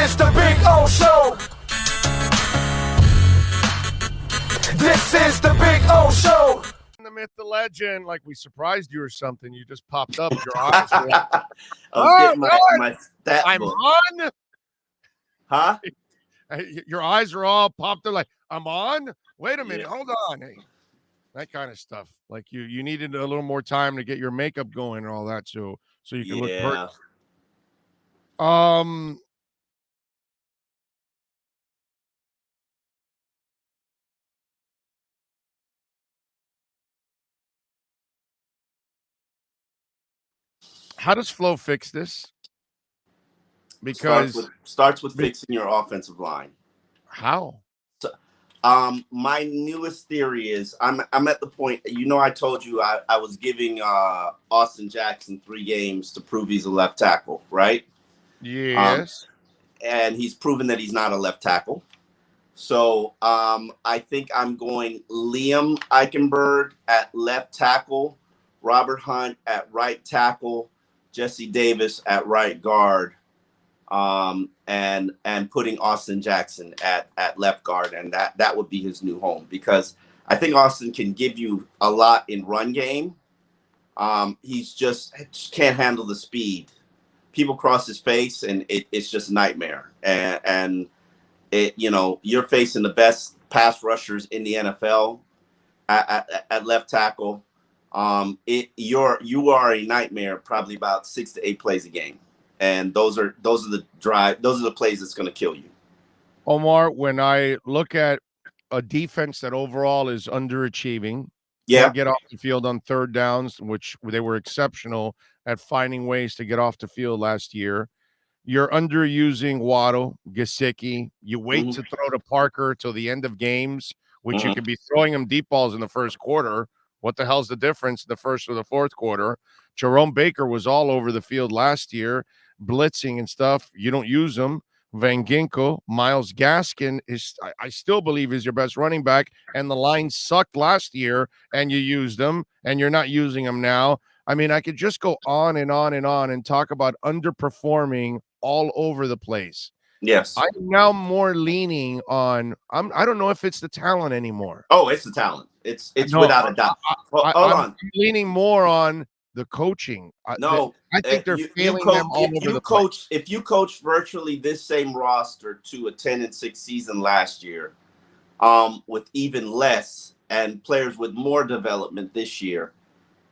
is the Big O Show. This is the Big O Show. The myth, the legend, like we surprised you or something. You just popped up. Your eyes were I was getting my stat I'm book. on. Huh? Your eyes are all popped up like, I'm on? Wait a minute. Yeah. Hold on. Hey, that kind of stuff. Like you needed a little more time to get your makeup going and all that so you can look perfect. How does Flo fix this? Because starts with fixing your offensive line. How? So, my newest theory is I'm at the point. I told you I was giving Austin Jackson 3 games to prove he's a left tackle, right? Yes. And he's proven that he's not a left tackle. So I think I'm going Liam Eichenberg at left tackle, Robert Hunt at right tackle, Jesse Davis at right guard, and putting Austin Jackson at left guard, and that would be his new home, because I think Austin can give you a lot in run game. He's just can't handle the speed. People cross his face, and it's just a nightmare. And you're facing the best pass rushers in the NFL at left tackle. You are a nightmare probably about 6 to 8 plays a game, and those are the plays that's going to kill you. Omar, when I look at a defense that overall is underachieving, can't get off the field on third downs, which they were exceptional at finding ways to get off the field last year. You're underusing Waddle, Gesicki. You wait to throw to Parker till the end of games, which you could be throwing him deep balls in the first quarter. What the hell's the difference in the first or the fourth quarter? Jerome Baker was all over the field last year, blitzing and stuff. You don't use him. Van Ginkel, Myles Gaskin I still believe is your best running back, and the line sucked last year, and you used them, and you're not using them now. I mean, I could just go on and on and on and talk about underperforming all over the place. Yes. I'm now more leaning on I don't know if it's the talent anymore. Oh, it's the talent. It's without a doubt. Hold on. I'm leaning more on the coaching. I think they're failing them all over the place. If you coach virtually this same roster to a 10-6 season last year, with even less and players with more development this year,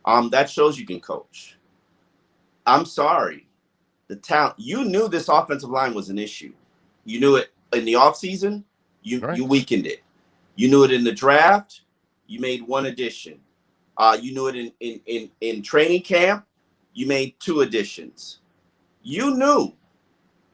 that shows you can coach. I'm sorry. The talent, you knew this offensive line was an issue. You knew it in the offseason, you weakened it. You knew it in the draft, you made one addition. You knew it in training camp, you made 2 additions. You knew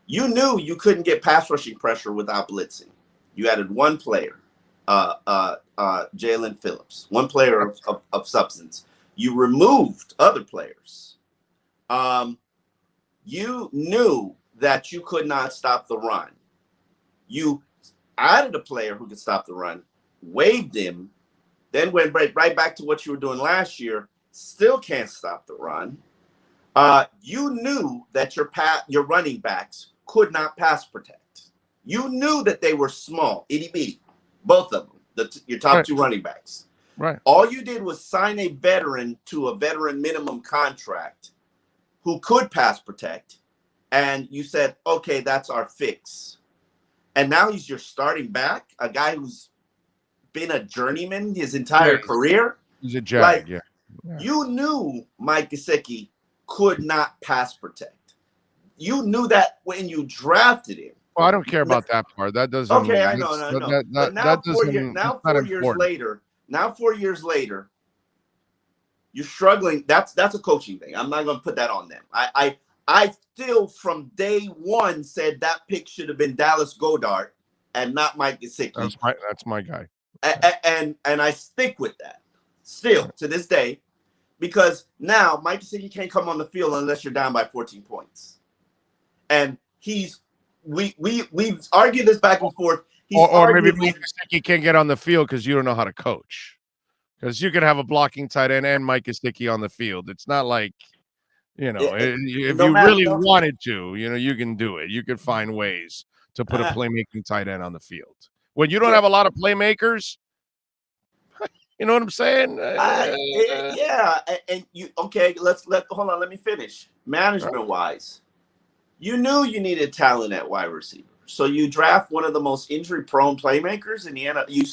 you couldn't get pass rushing pressure without blitzing. You added one player, Jalen Phillips, one player of substance. You removed other players. You knew that you could not stop the run. You added a player who could stop the run, waived him, then went right back to what you were doing last year, still can't stop the run. You knew that your running backs could not pass protect. You knew that they were small, itty bitty, both of them, your top 2 running backs. Right. All you did was sign a veteran to a veteran minimum contract who could pass protect, and you said, okay, that's our fix. And now he's your starting back, a guy who's been a journeyman his entire career. He's a jag, yeah. You knew Mike Gesicki could not pass protect. You knew that when you drafted him. Well, I don't care about that part. That doesn't. Okay, I know. But now 4 years later, you're struggling. That's a coaching thing. I'm not going to put that on them. I still from day one said that pick should have been Dallas Goedert and not Mike Gesicki. That's my guy. And I stick with that still to this day, because now Mike Gesicki can't come on the field unless you're down by 14 points. And we've argued this back and forth. Or maybe Mike Gesicki can't get on the field because you don't know how to coach. Because you can have a blocking tight end and Mike Gesicki on the field. It's not like You know, if no you matter, really no, wanted to, you know, you can do it. You could find ways to put a playmaking tight end on the field. When you don't have a lot of playmakers, you know what I'm saying? yeah, and you hold on. Let me finish. Management wise, you knew you needed talent at wide receiver, so you draft one of the most injury-prone playmakers in the NFL. You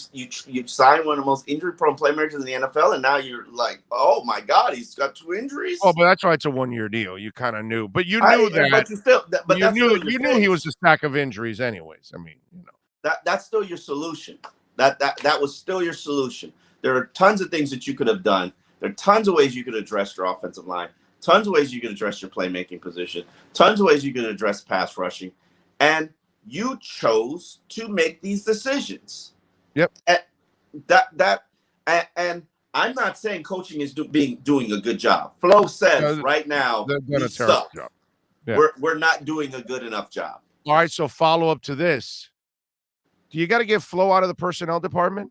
sign one of the most injury-prone playmakers in the NFL, and now you're like, oh my God, he's got 2 injuries. Oh, but that's why it's a 1-year deal. You kind of knew, but you knew that. But you still, but you that's knew still your you knew he was a stack of injuries, anyways. I mean, you know, that's still your solution. That was still your solution. There are tons of things that you could have done. There are tons of ways you could address your offensive line. Tons of ways you could address your playmaking position. Tons of ways you could address pass rushing. And you chose to make these decisions. Yep. And I'm not saying coaching is doing a good job. Flo says right now we suck. Yeah. We're not doing a good enough job. All right, so follow up to this. Do you got to get Flo out of the personnel department?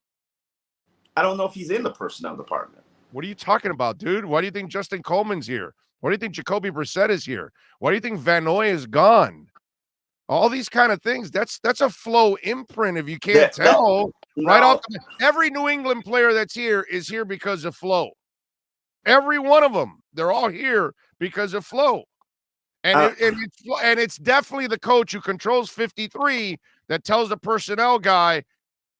I don't know if he's in the personnel department. What are you talking about, dude? Why do you think Justin Coleman's here? Why do you think Jacoby Brissett is here? Why do you think Van Noy is gone? All these kind of things. That's a Flo imprint if you can't tell. Right off every New England player that's here is here because of Flo. Every one of them. They're all here because of Flo. And it's definitely the coach who controls 53 that tells the personnel guy,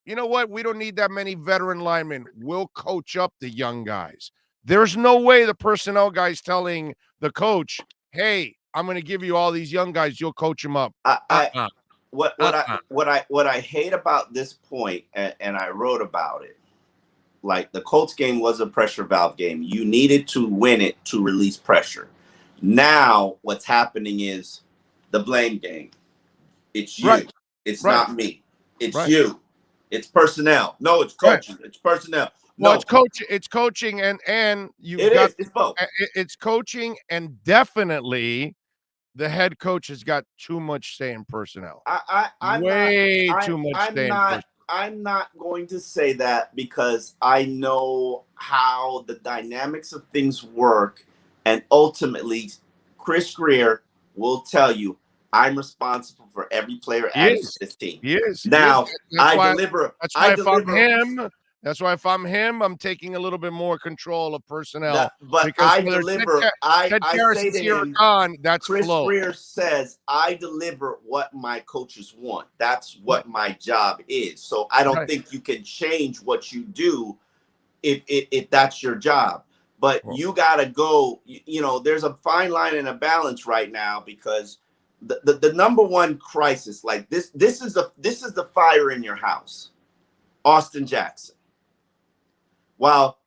you know what? We don't need that many veteran linemen. We'll coach up the young guys. There's no way the personnel guy's telling the coach, hey, I'm going to give you all these young guys. You'll coach them up. What I hate about this point, and I wrote about it, like the Colts game was a pressure valve game. You needed to win it to release pressure. Now what's happening is the blame game. It's you. Right. It's not me. It's you. It's personnel. No, it's coaching. It's personnel. Well, it's coaching, and it's both. It's coaching, and definitely the head coach has got too much say in personnel. I'm not going to say that because I know how the dynamics of things work, and ultimately, Chris Greer will tell you, I'm responsible for every player added to this team. Yes. Now I deliver. That's why if I'm him, I'm taking a little bit more control of personnel. But I deliver. I say to him, that's Chris Flo. Greer says, I deliver what my coaches want. That's what my job is. So I don't think you can change what you do if that's your job. But you got to go. You know, there's a fine line and a balance right now because the number one crisis, like this is the fire in your house, Austin Jackson. While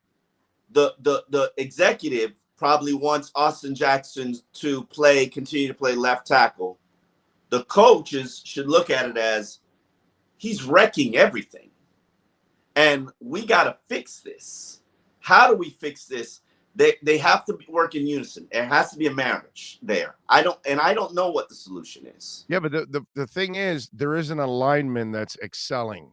the executive probably wants Austin Jackson to continue to play left tackle, the coaches should look at it as he's wrecking everything, and we got to fix this. How do we fix this? They have to work in unison. There has to be a marriage there. I don't know what the solution is. Yeah, but the thing is, there isn't a lineman that's excelling.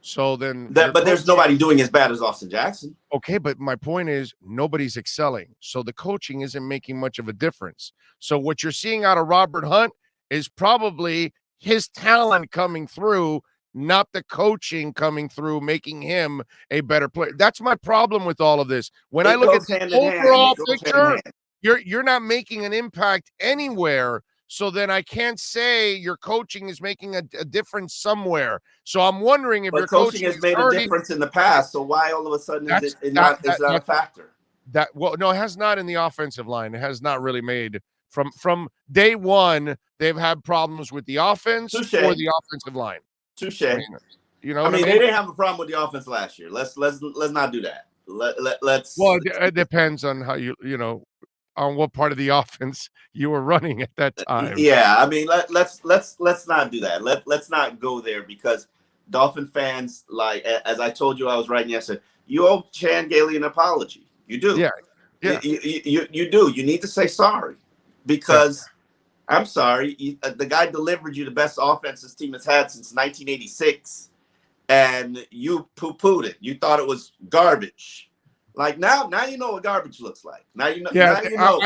So then, but there's nobody doing as bad as Austin Jackson. Okay, but my point is nobody's excelling. So the coaching isn't making much of a difference. So what you're seeing out of Robert Hunt is probably his talent coming through, not the coaching coming through, making him a better player. That's my problem with all of this. When I look at the overall picture, you're not making an impact anywhere. So then I can't say your coaching is making a difference somewhere. So I'm wondering if your coaching has made a difference in the past. So why all of a sudden is it not a factor? No, it has not in the offensive line. It has not really made from day one. They've had problems with the offense or the offensive line. Touche. You know, I mean, they didn't have a problem with the offense last year. Let's not do that. Let's. Well, it depends on how you know. On what part of the offense you were running at that time. Yeah, I mean, let's not do that. Let's not go there because Dolphin fans, like as I told you, I was writing yesterday. You owe Chan Gailey an apology. You do. Yeah. You do. You need to say sorry because I'm sorry. The guy delivered you the best offense this team has had since 1986, and you poo-pooed it. You thought it was garbage. Like now you know what garbage looks like. Now you know. Yeah, Now you know.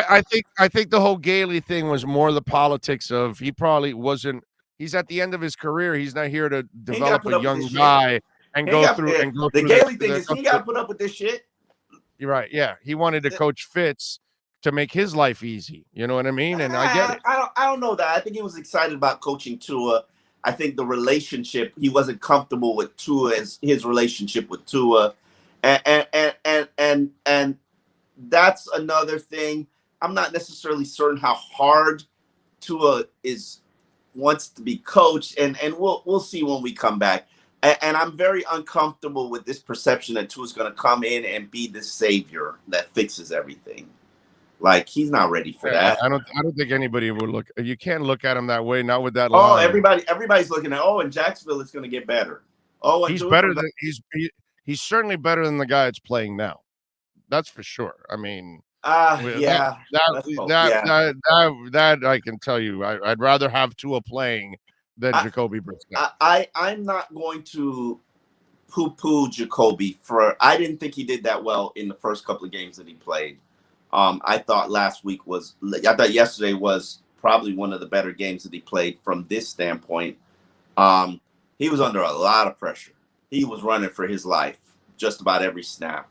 I think the whole Gailey thing was more the politics of he probably wasn't. He's at the end of his career. He's not here to He ain't got to develop put a up with young this shit. guy and He ain't go got, through and go the through Gailey thing is he ain't got to put up with this shit. You're right. Yeah, he wanted to coach Fitz to make his life easy. You know what I mean? And I get it. I don't know that. I think he was excited about coaching Tua. I think the relationship, he wasn't comfortable with Tua as his relationship with Tua, and that's another thing. I'm not necessarily certain how hard Tua wants to be coached, and we'll see when we come back. And I'm very uncomfortable with this perception that Tua's going to come in and be the savior that fixes everything. Like he's not ready for that. I don't think anybody would look. You can't look at him that way. Not with that Oh, line. everybody's looking at. Oh, in Jacksonville, it's going to get better. Oh, he's better than he's certainly better than the guy that's playing now. That's for sure. I mean, yeah, that I can tell you. I'd rather have Tua playing than Jacoby Brissett. I'm not going to poo-poo Jacoby I didn't think he did that well in the first couple of games that he played. I thought yesterday was probably one of the better games that he played from this standpoint. He was under a lot of pressure. He was running for his life just about every snap.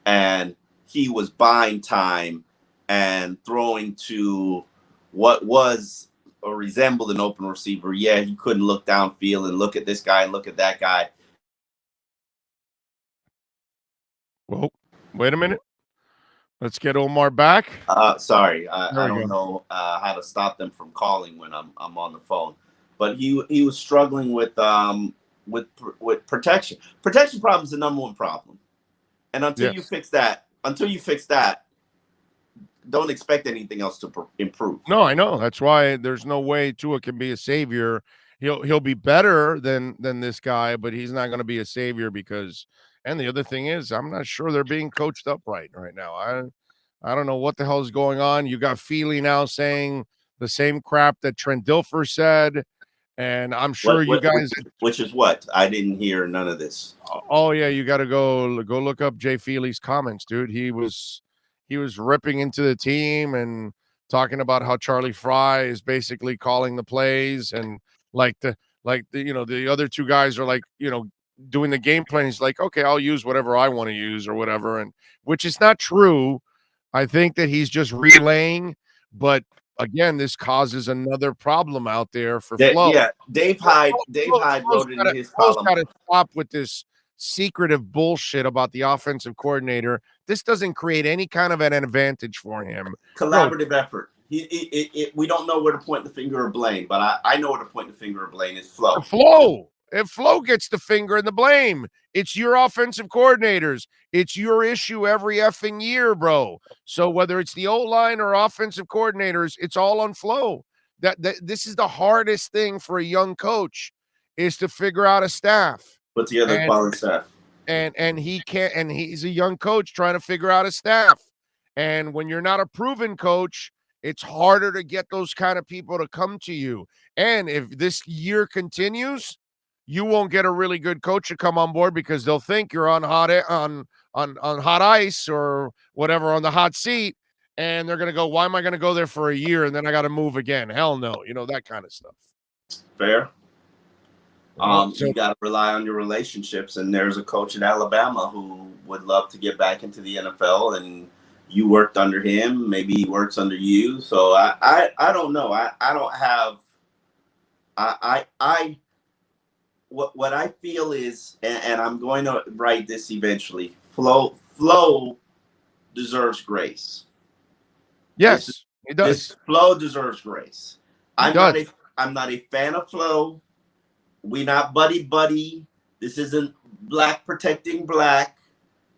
And he was buying time and throwing to what was or resembled an open receiver. Yeah, he couldn't look downfield and look at this guy and look at that guy. Well, wait a minute. Let's get Omar back. Sorry, I don't know how to stop them from calling when I'm on the phone. But he was struggling with protection. Protection problem is the number one problem, and until you fix that, don't expect anything else to improve. No, I know. That's why there's no way Tua can be a savior. He'll be better than this guy, but he's not going to be a savior because. And the other thing is, I'm not sure they're being coached up right now. I don't know what the hell is going on. You got Feely now saying the same crap that Trent Dilfer said, and I'm sure you guys. Which is what? I didn't hear none of this. Oh yeah, you got to go look up Jay Feely's comments, dude. He was ripping into the team and talking about how Charlie Fry is basically calling the plays and the other two guys are doing the game plan. He's like, okay, I'll use whatever I want to use or whatever, and which is not true. I think that he's just relaying, but again, this causes another problem out there for Flo. Yeah, Dave Hyde wrote it in his column. Got to stop with this secretive bullshit about the offensive coordinator. This doesn't create any kind of an advantage for him. Collaborative effort. We don't know where to point the finger of blame, but I know where to point the finger of blame is Flo. If Flo gets the finger and the blame, it's your offensive coordinators. It's your issue every effing year, bro. So whether it's the O-line or offensive coordinators, it's all on Flo. That this is the hardest thing for a young coach is to figure out a staff. Put together a quality staff. And he can't, and he's a young coach trying to figure out a staff. And when you're not a proven coach, it's harder to get those kind of people to come to you. And if this year continues, you won't get a really good coach to come on board because they'll think you're on hot ice or whatever on the hot seat, and they're gonna go, "Why am I gonna go there for a year and then I got to move again?" Hell no, that kind of stuff. Fair. You got to rely on your relationships, and there's a coach in Alabama who would love to get back into the NFL, and you worked under him. Maybe he works under you. So I don't know. I don't have. What I feel is, and I'm going to write this eventually, Flo deserves grace. Yes, he does. Flo deserves grace. I'm not a fan of Flo. We not buddy. This isn't black protecting black.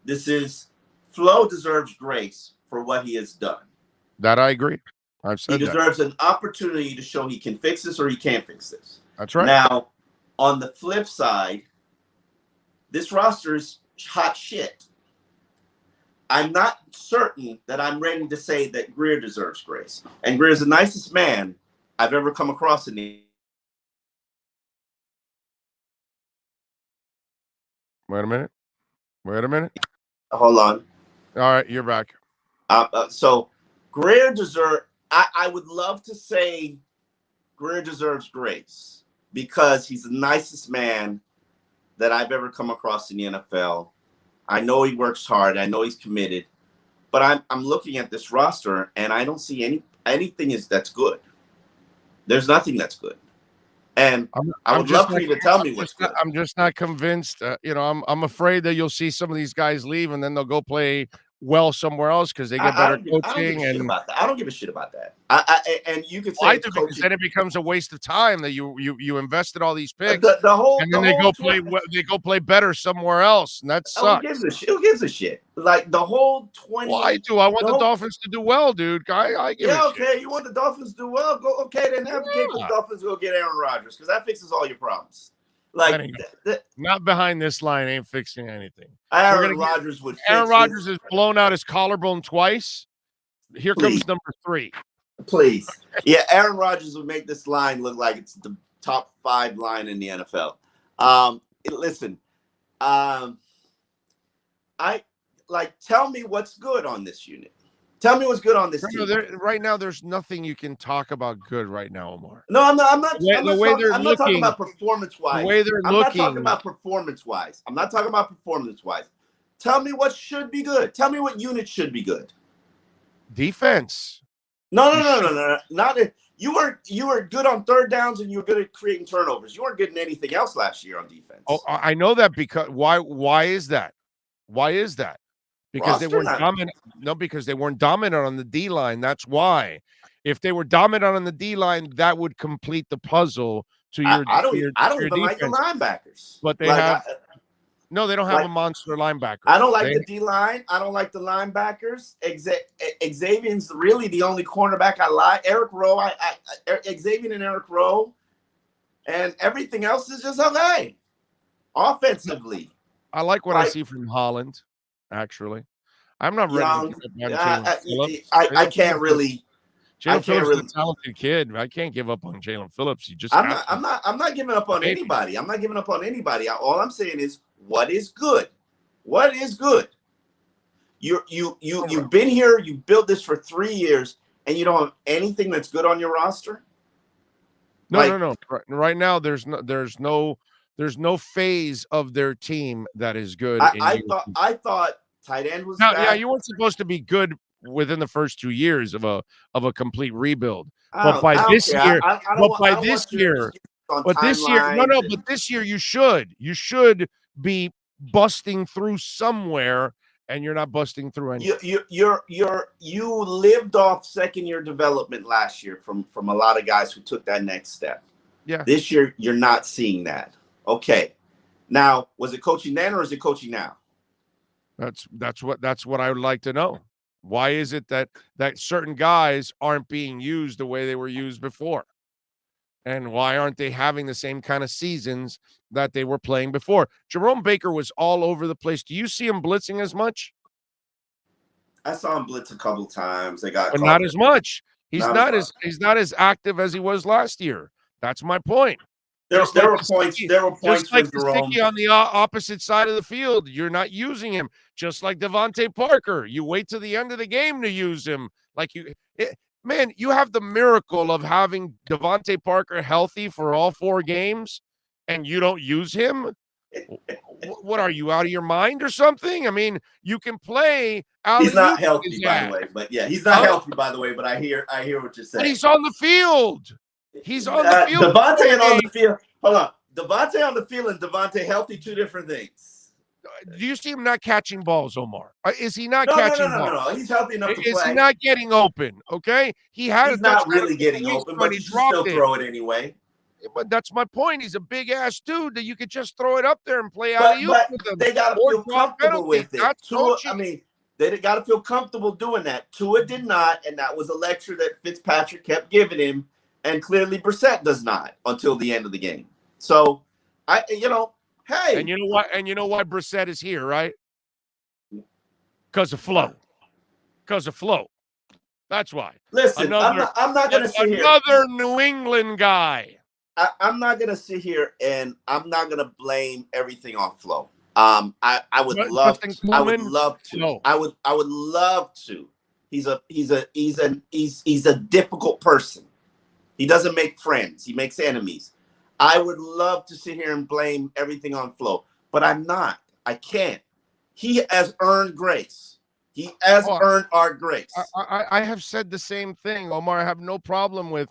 This is Flo deserves grace for what he has done. That I agree. I've said he deserves an opportunity to show he can fix this or he can't fix this. That's right. Now, on the flip side, this roster is hot shit. I'm not certain that I'm ready to say that Greer deserves grace. And Greer's the nicest man I've ever come across in the. Wait a minute. Hold on. All right, you're back. So Greer deserves. I would love to say Greer deserves grace because he's the nicest man that I've ever come across in the NFL. I know he works hard. I know he's committed. But I'm looking at this roster and I don't see anything that's good. There's nothing that's good. And I would love for you to tell me what's good. I'm just not convinced. I'm afraid that you'll see some of these guys leave and then they'll go play well somewhere else because they get better coaching. I don't give a shit about that. I don't give a shit about that. And you could say I do, because then it becomes a waste of time that you invested all these picks, and then they go play better somewhere else, and that sucks. Who gives a shit? Like the whole 20. Well, I do. I want the Dolphins to do well, dude. I give a okay. shit. You want the Dolphins to do well? Go okay. Then advocate for the Dolphins to go get Aaron Rodgers because that fixes all your problems. Like not behind this line ain't fixing anything. Aaron Rodgers would. Aaron Rodgers has blown out his collarbone twice. Here comes number 3. Please, yeah, Aaron Rodgers would make this line look like it's the top 5 line in the NFL. Listen, tell me what's good on this unit. Tell me what's good on this team. Right now, there's nothing you can talk about good right now, Omar. No, I'm not talking about performance-wise. The way they're looking. I'm not talking about performance-wise. Tell me what should be good. Tell me what unit should be good. Defense. No. Not it. You were good on third downs and you were good at creating turnovers. You weren't good in anything else last year on defense. Oh, I know that because why is that? Why is that? Because they weren't dominant. No, because they weren't dominant on the D line. That's why. If they were dominant on the D line, that would complete the puzzle to your. I don't even defense. like the linebackers. But they have. No, they don't have a monster linebacker. I don't like the D line. I don't like the linebackers. Xavier's really the only cornerback I like. Eric Rowe, Xavier and Eric Rowe, and everything else is just okay. Offensively, I like what I see from Holland. Actually, I'm not ready. I can't really. Jalen Phillips is a talented kid. I can't give up on Jalen Phillips. I'm not giving up on anybody. I'm not giving up on anybody. All I'm saying is, what is good? What is good? You've been here. You built this for 3 years, and you don't have anything that's good on your roster. No. Right now, there's no phase of their team that is good. I thought tight end was bad. Yeah, you weren't supposed to be good within the first 2 years of a complete rebuild. But by this year, you should be busting through somewhere, and you're not busting through anything. You lived off second year development last year from a lot of guys who took that next step. Yeah. This year you're not seeing that. Okay. Now, was it coaching then or is it coaching now? That's what I would like to know. Why is it that certain guys aren't being used the way they were used before? And why aren't they having the same kind of seasons that they were playing before? Jerome Baker was all over the place. Do you see him blitzing as much? I saw him blitz a couple times. But not as much. He's not as active as he was last year. That's my point. There were points just like for Jerome. on the opposite side of the field. You're not using him. Just like Devontae Parker. You wait to the end of the game to use him. Man, you have the miracle of having Devontae Parker healthy for all 4 games, and you don't use him? What are you, out of your mind or something? I mean, you can play out. He's not healthy, by the way. But yeah, he's not healthy, by the way. But I hear what you're saying. But he's on the field. He's on the field. Devontae on the field. Hold on. Devontae on the field and Devontae healthy, 2 different things. Do you see him not catching balls, Omar? Is he not catching balls? No. He's healthy enough to play. Is he not getting open? Okay, he's not really getting open, but he still throw it anyway. But that's my point. He's a big ass dude that you could just throw it up there and play out of you. But they got to feel comfortable with it. They got to feel comfortable doing that. Tua did not, and that was a lecture that Fitzpatrick kept giving him, and clearly Brissett does not until the end of the game. So, hey. And you know what? And you know why Brissett is here, right? Because of flow. That's why. Listen, I'm not going to sit here. Another New England guy. I'm not going to sit here and I'm not going to blame everything on Flo. I would love Justin to. I would Coleman? love to. No. I would love to. He's a difficult person. He doesn't make friends. He makes enemies. I would love to sit here and blame everything on Flo, but I'm not. I can't. He has earned grace. He has earned our grace. I have said the same thing, Omar. I have no problem with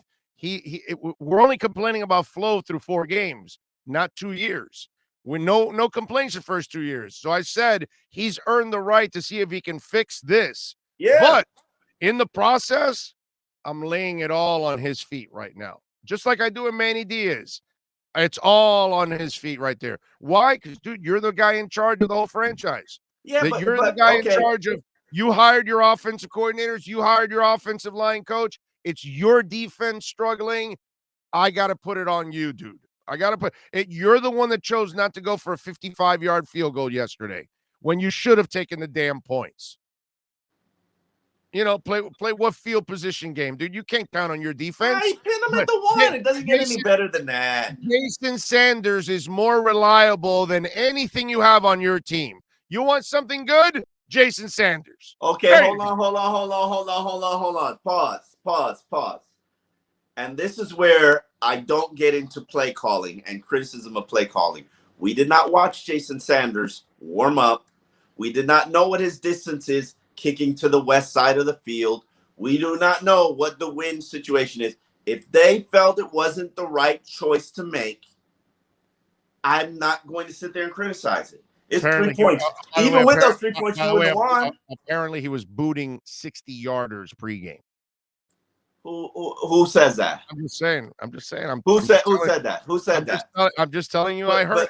we're only complaining about Flo through 4 games, not 2 years. With no complaints the first 2 years. So I said he's earned the right to see if he can fix this. Yeah. But in the process, I'm laying it all on his feet right now, just like I do in Manny Diaz. It's all on his feet right there. Why? Because, dude, you're the guy in charge of the whole franchise. Yeah, You're the guy in charge of. You hired your offensive coordinators. You hired your offensive line coach. It's your defense struggling. I got to put it on you, dude. I got to put it. You're the one that chose not to go for a 55-yard field goal yesterday when you should have taken the damn points. You know, play what field position game, dude. You can't count on your defense. I pin him at the 1. It doesn't get any better than that. Jason Sanders is more reliable than anything you have on your team. You want something good? Jason Sanders. Okay, hold on. Pause. And this is where I don't get into play calling and criticism of play calling. We did not watch Jason Sanders warm up. We did not know what his distance is kicking to the west side of the field. We do not know what the wind situation is. If they felt it wasn't the right choice to make, I'm not going to sit there and criticize it. It's Apparently, 3 points. Even with those 3 points, you would have won. Apparently, he was booting 60-yarders pregame. Who says that? I'm just saying. Who said that? Who said that? I'm just telling you. I heard.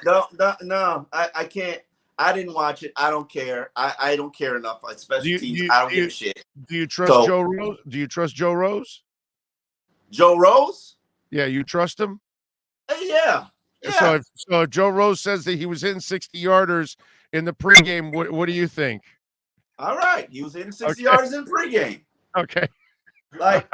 No, I can't. I didn't watch it. I don't care. I don't care enough. Special teams. I don't give a shit. Do you trust Joe Rose? Do you trust Joe Rose? Joe Rose? Yeah, you trust him? Yeah. So if Joe Rose says that he was hitting 60-yarders in the pregame, what do you think? All right, he was hitting 60 yards in pregame. Okay. Like,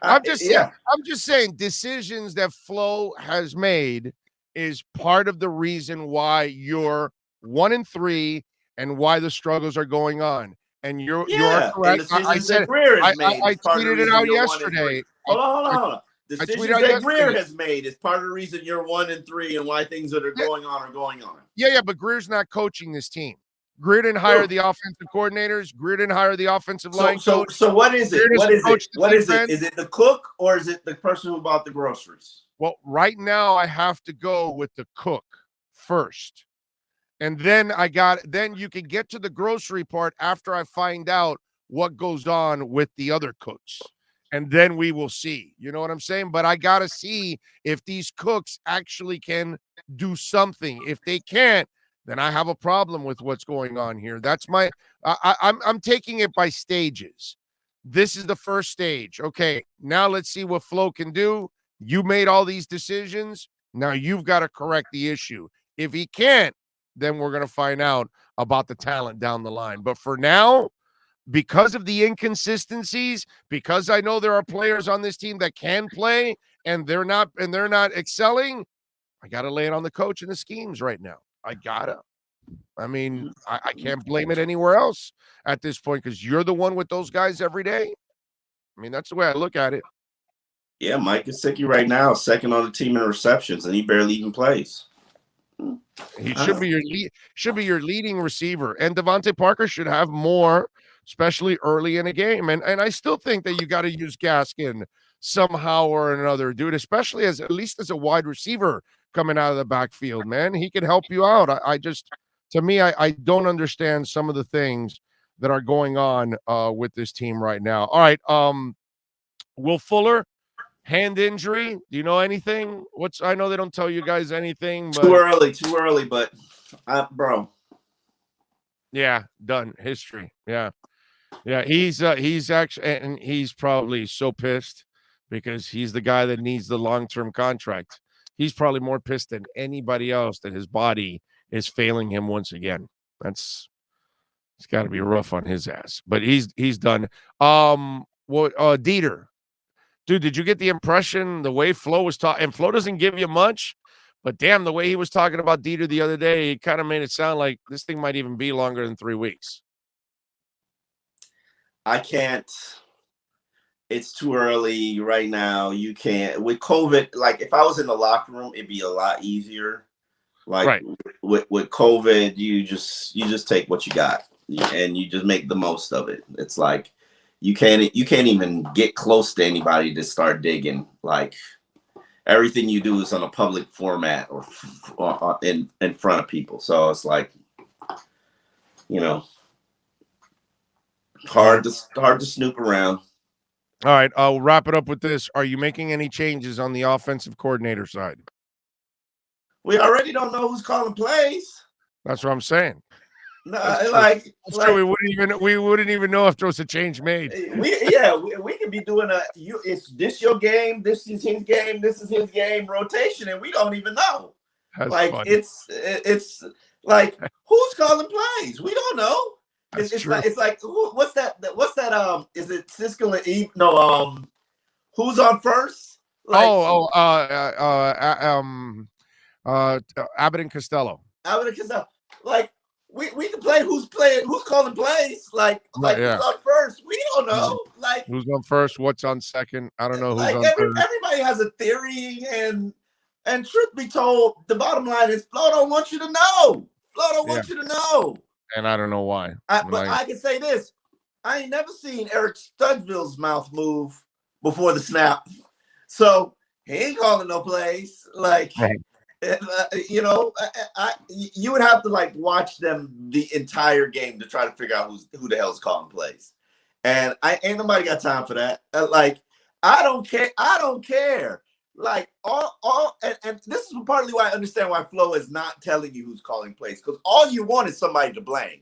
I'm just saying decisions that Flo has made is part of the reason why you're 1-3 and why the struggles are going on. And you're correct. I tweeted it out yesterday. Hold on. Decisions that Greer has made is part of the reason you're 1-3 and why things that are going on are going on. Yeah, but Greer's not coaching this team. Greer didn't hire the offensive coordinators. Greer didn't hire the offensive line coach. So what is it? What is it? Is it the cook or is it the person who bought the groceries? Well, right now I have to go with the cook first. And then then you can get to the grocery part after I find out what goes on with the other cooks. And then we will see. You know what I'm saying? But I got to see if these cooks actually can do something. If they can't, then I have a problem with what's going on here. That's I'm taking it by stages. This is the first stage. Okay, now let's see what Flo can do. You made all these decisions. Now you've got to correct the issue. If he can't, then we're going to find out about the talent down the line. But for now, because of the inconsistencies, because I know there are players on this team that can play and they're not excelling, I got to lay it on the coach and the schemes right now. I gotta. I mean, I can't blame it anywhere else at this point because you're the one with those guys every day. I mean, that's the way I look at it. Yeah, Mike Gesicki right now is second on the team in receptions, and he barely even plays. He should be your leading receiver, and Devontae Parker should have more, especially early in a game. And I still think that you got to use Gaskin somehow or another, dude, especially at least as a wide receiver coming out of the backfield, man. He can help you out. I don't understand some of the things that are going on with this team right now. All right. Will Fuller, hand injury. Do you know anything? I know they don't tell you guys anything. But... Too early, but bro. Yeah, done. History. Yeah. He's actually, and he's probably so pissed because he's the guy that needs the long-term contract. He's probably more pissed than anybody else that his body is failing him once again. It's got to be rough on his ass, but he's done. Dieter, dude, did you get the impression the way Flo was talking? And Flo doesn't give you much, But damn, the way he was talking about Dieter the other day, he kind of made it sound like this thing might even be longer than 3 weeks. I can't. It's too early right now. You can't with COVID. Like if I was in the locker room, it'd be a lot easier. Like Right. with COVID, you just take what you got and you just make the most of it. It's like you can't even get close to anybody to start digging. Like everything you do is on a public format or in front of people. So it's like, you know, hard to snoop around. All right, I'll wrap it up with this. Are you making any changes on the offensive coordinator side? We already don't know who's calling plays. That's what I'm saying. No, That's true. We wouldn't even know if there was a change made. We could be doing it's this your game, this is his game, this is his game rotation, and we don't even know. That's like funny. it's like who's calling plays? We don't know. It's like what's that? Is it Siskel and Eve? No, who's on first? Like, Abbott and Costello. Like we can play who's calling plays. Like who's on first? We don't know. Like who's on first? What's on second? I don't know who's on third. Everybody has a theory, and truth be told, the bottom line is Flo don't want you to know. Flo don't want you to know. And I don't know why. But I can say this. I ain't never seen Eric Studville's mouth move before the snap. So he ain't calling no plays. Like, right. You know, you would have to like watch them the entire game to try to figure out who the hell's calling plays. And ain't nobody got time for that. Like, I don't care. I don't care. Like and this is partly why I understand why Flo is not telling you who's calling plays, because all you want is somebody to blame.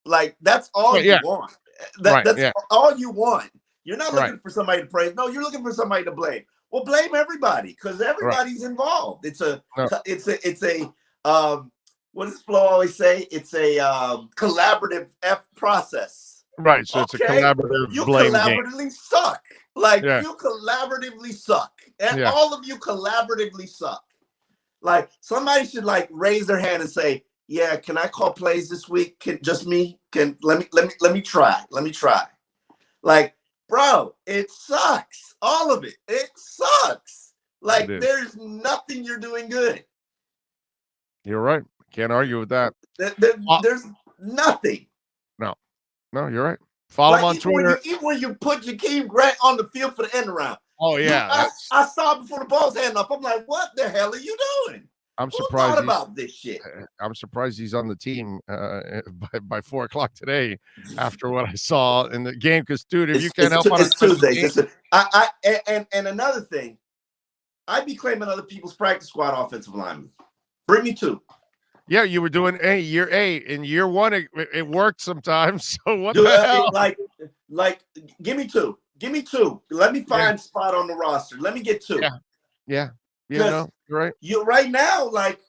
Like that's all you want. That's all you want. You're not looking for somebody to praise. No, you're looking for somebody to blame. Well, blame everybody because everybody's involved. It's a what does Flo always say? It's a collaborative process. Right. So it's a collaborative blame game. Suck. Like you collaboratively suck. And all of you collaboratively suck. Like somebody should like raise their hand and say, "Yeah, can I call plays this week? Can just me? Let me try. Let me try." Like, bro, it sucks. All of it. It sucks. Like there's nothing you're doing good. You're right. Can't argue with that. There's nothing. No, you're right. Follow him on Twitter. Even when you put Jakeem Grant on the field for the end around. Oh, yeah. I saw it before the ball's handing off. I'm like, what the hell are you doing? I'm surprised. Who thought about this shit? I'm surprised he's on the team by 4:00 today after what I saw in the game. Because, dude, if you can't help on it's Tuesday. And another thing, I'd be claiming other people's practice squad offensive linemen. Bring me two. Yeah, you were doing year 8. In year 1, it worked sometimes. So what the hell? Like, give me two. Give me two. Let me find a spot on the roster. Let me get two. Yeah. You know, right. You right now, like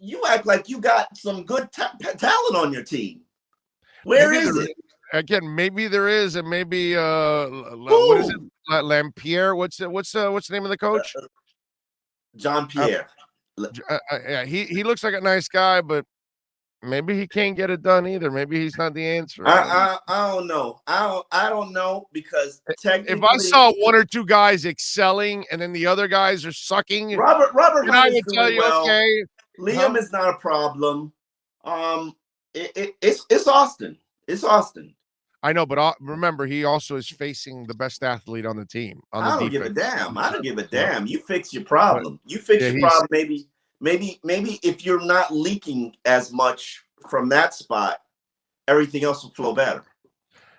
you act like you got some good talent on your team. Where is it? Again, maybe there is, and maybe what is it? Lampierre. What's the name of the coach? John Pierre. He looks like a nice guy, but maybe he can't get it done either. Maybe he's not the answer. I don't know. I don't know because technically, if I saw 1 or 2 guys excelling and then the other guys are sucking, Robert I would tell you, well. okay, Liam is not a problem. It's Austin. It's Austin. I know, but remember, he also is facing the best athlete on the team. I don't give a damn. I don't give a damn. You fix your problem. You fix your problem. Maybe if you're not leaking as much from that spot, everything else will flow better.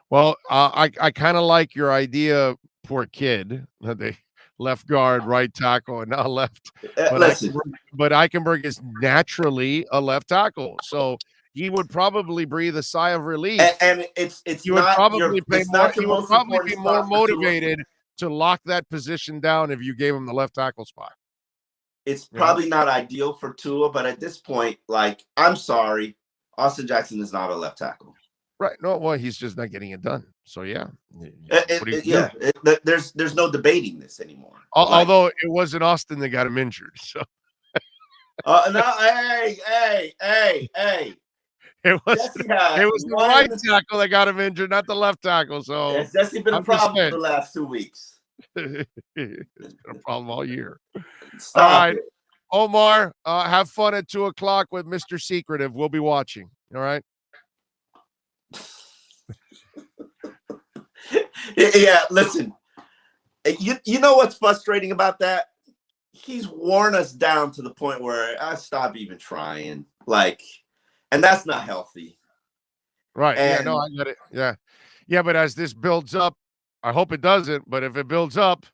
Well, I kind of like your idea, poor kid. They left guard, right tackle, and now left. But Eichenberg is naturally a left tackle, so he would probably breathe a sigh of relief. And it's you would probably be more motivated to lock that position down if you gave him the left tackle spot. It's probably not ideal for Tua, but at this point, like, I'm sorry, Austin Jackson is not a left tackle. Right. No, well, he's just not getting it done. So yeah. There's no debating this anymore. Although it wasn't Austin that got him injured. So no, hey. it was the right tackle that got him injured, not the left tackle. So it's Jesse been a problem for the last 2 weeks. It's been a problem all year. Stop all right. it. Omar, have fun at 2:00 with Mr. Secretive. We'll be watching. All right. Yeah, listen. You know what's frustrating about that? He's worn us down to the point where I stop even trying. And that's not healthy. Right. I get it. Yeah, but as this builds up, I hope it doesn't, but if it builds up,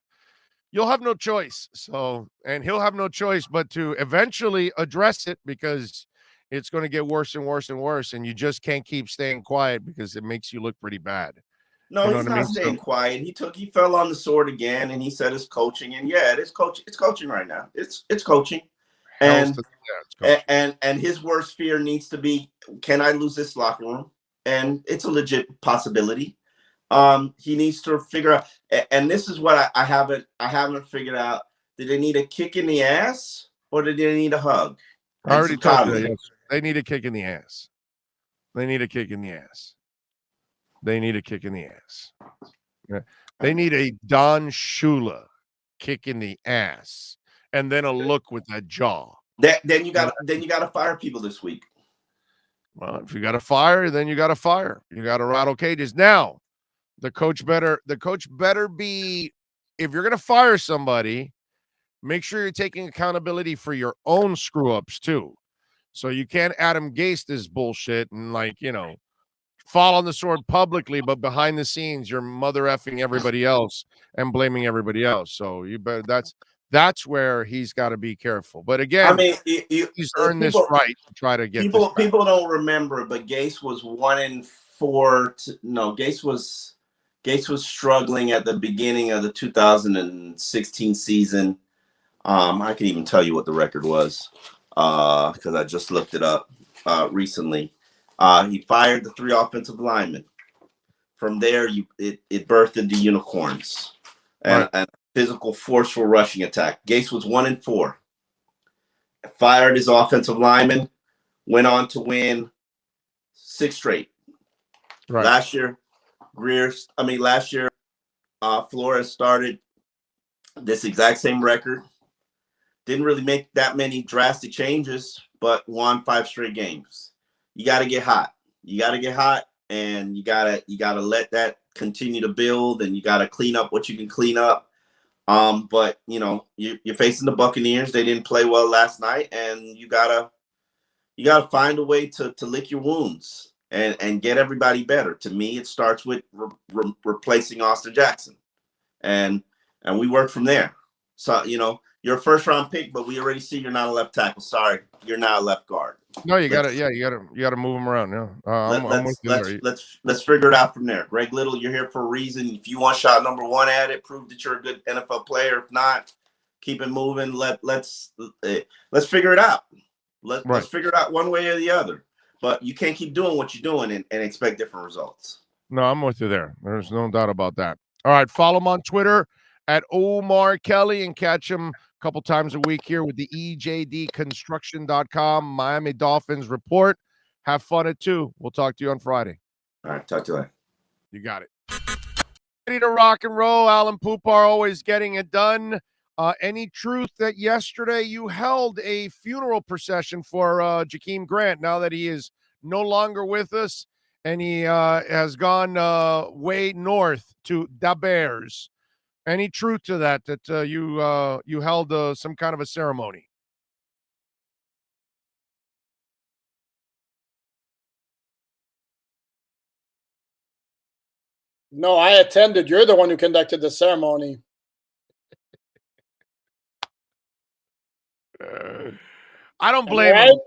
you'll have no choice. So, and he'll have no choice but to eventually address it, because it's going to get worse and worse and worse, and you just can't keep staying quiet because it makes you look pretty bad. No, he's not staying quiet. He fell on the sword again, and he said it's coaching. And yeah, it is coaching. It's coaching right now. It's coaching. And his worst fear needs to be, can I lose this locker room? And it's a legit possibility. He needs to figure out, and this is what I haven't figured out. Did they need a kick in the ass, or did they need a hug? I already told you that. Yes. They need a kick in the ass. They need a kick in the ass. They need a kick in the ass. Yeah. They need a Don Shula kick in the ass, and then a look with that jaw. Then you got to fire people this week. Well, if you got to fire, then you got to fire. You got to rattle cages. Now, the coach better be, if you're going to fire somebody, make sure you're taking accountability for your own screw ups too. So you can't Adam Gase this bullshit and fall on the sword publicly, but behind the scenes, you're mother effing everybody else and blaming everybody else. So you better, that's where he's got to be careful. But again, he's earned this right to try to get people. People don't remember, but Gase was 1-4. Gase was struggling at the beginning of the 2016 season. I can even tell you what the record was because I just looked it up recently. He fired the 3 offensive linemen. From there, it birthed into unicorns and physical, forceful rushing attack. Gase was 1-4. Fired his offensive linemen, went on to win 6 straight. Right. Last year, Flores started this exact same record. Didn't really make that many drastic changes, but won 5 straight games. You got to get hot. And you gotta let that continue to build, and you gotta clean up what you can clean up. But you're facing the Buccaneers. They didn't play well last night, and you gotta find a way to lick your wounds and get everybody better. To me, it starts with replacing Austin Jackson, and we work from there. So you're a first round pick, but we already see you're not a left tackle. Sorry, you're not a left guard. No, you gotta move them around. Yeah, let's figure it out from there. Greg Little, you're here for a reason. If you want shot number 1 at it, prove that you're a good NFL player. If not, keep it moving. Let's figure it out. Let's figure it out one way or the other. But you can't keep doing what you're doing and expect different results. No, I'm with you there. There's no doubt about that. All right, follow him on Twitter at Omar Kelly and catch him a couple times a week here with the EJDconstruction.com Miami Dolphins report. Have fun at 2. We'll talk to you on Friday. All right, talk to you later. You got it. Ready to rock and roll. Alan Poupar always getting it done. Any truth that yesterday you held a funeral procession for Jakeem Grant now that he is no longer with us and he has gone way north to the Bears? Any truth to that you held some kind of a ceremony? No, I attended. You're the one who conducted the ceremony. I don't blame him.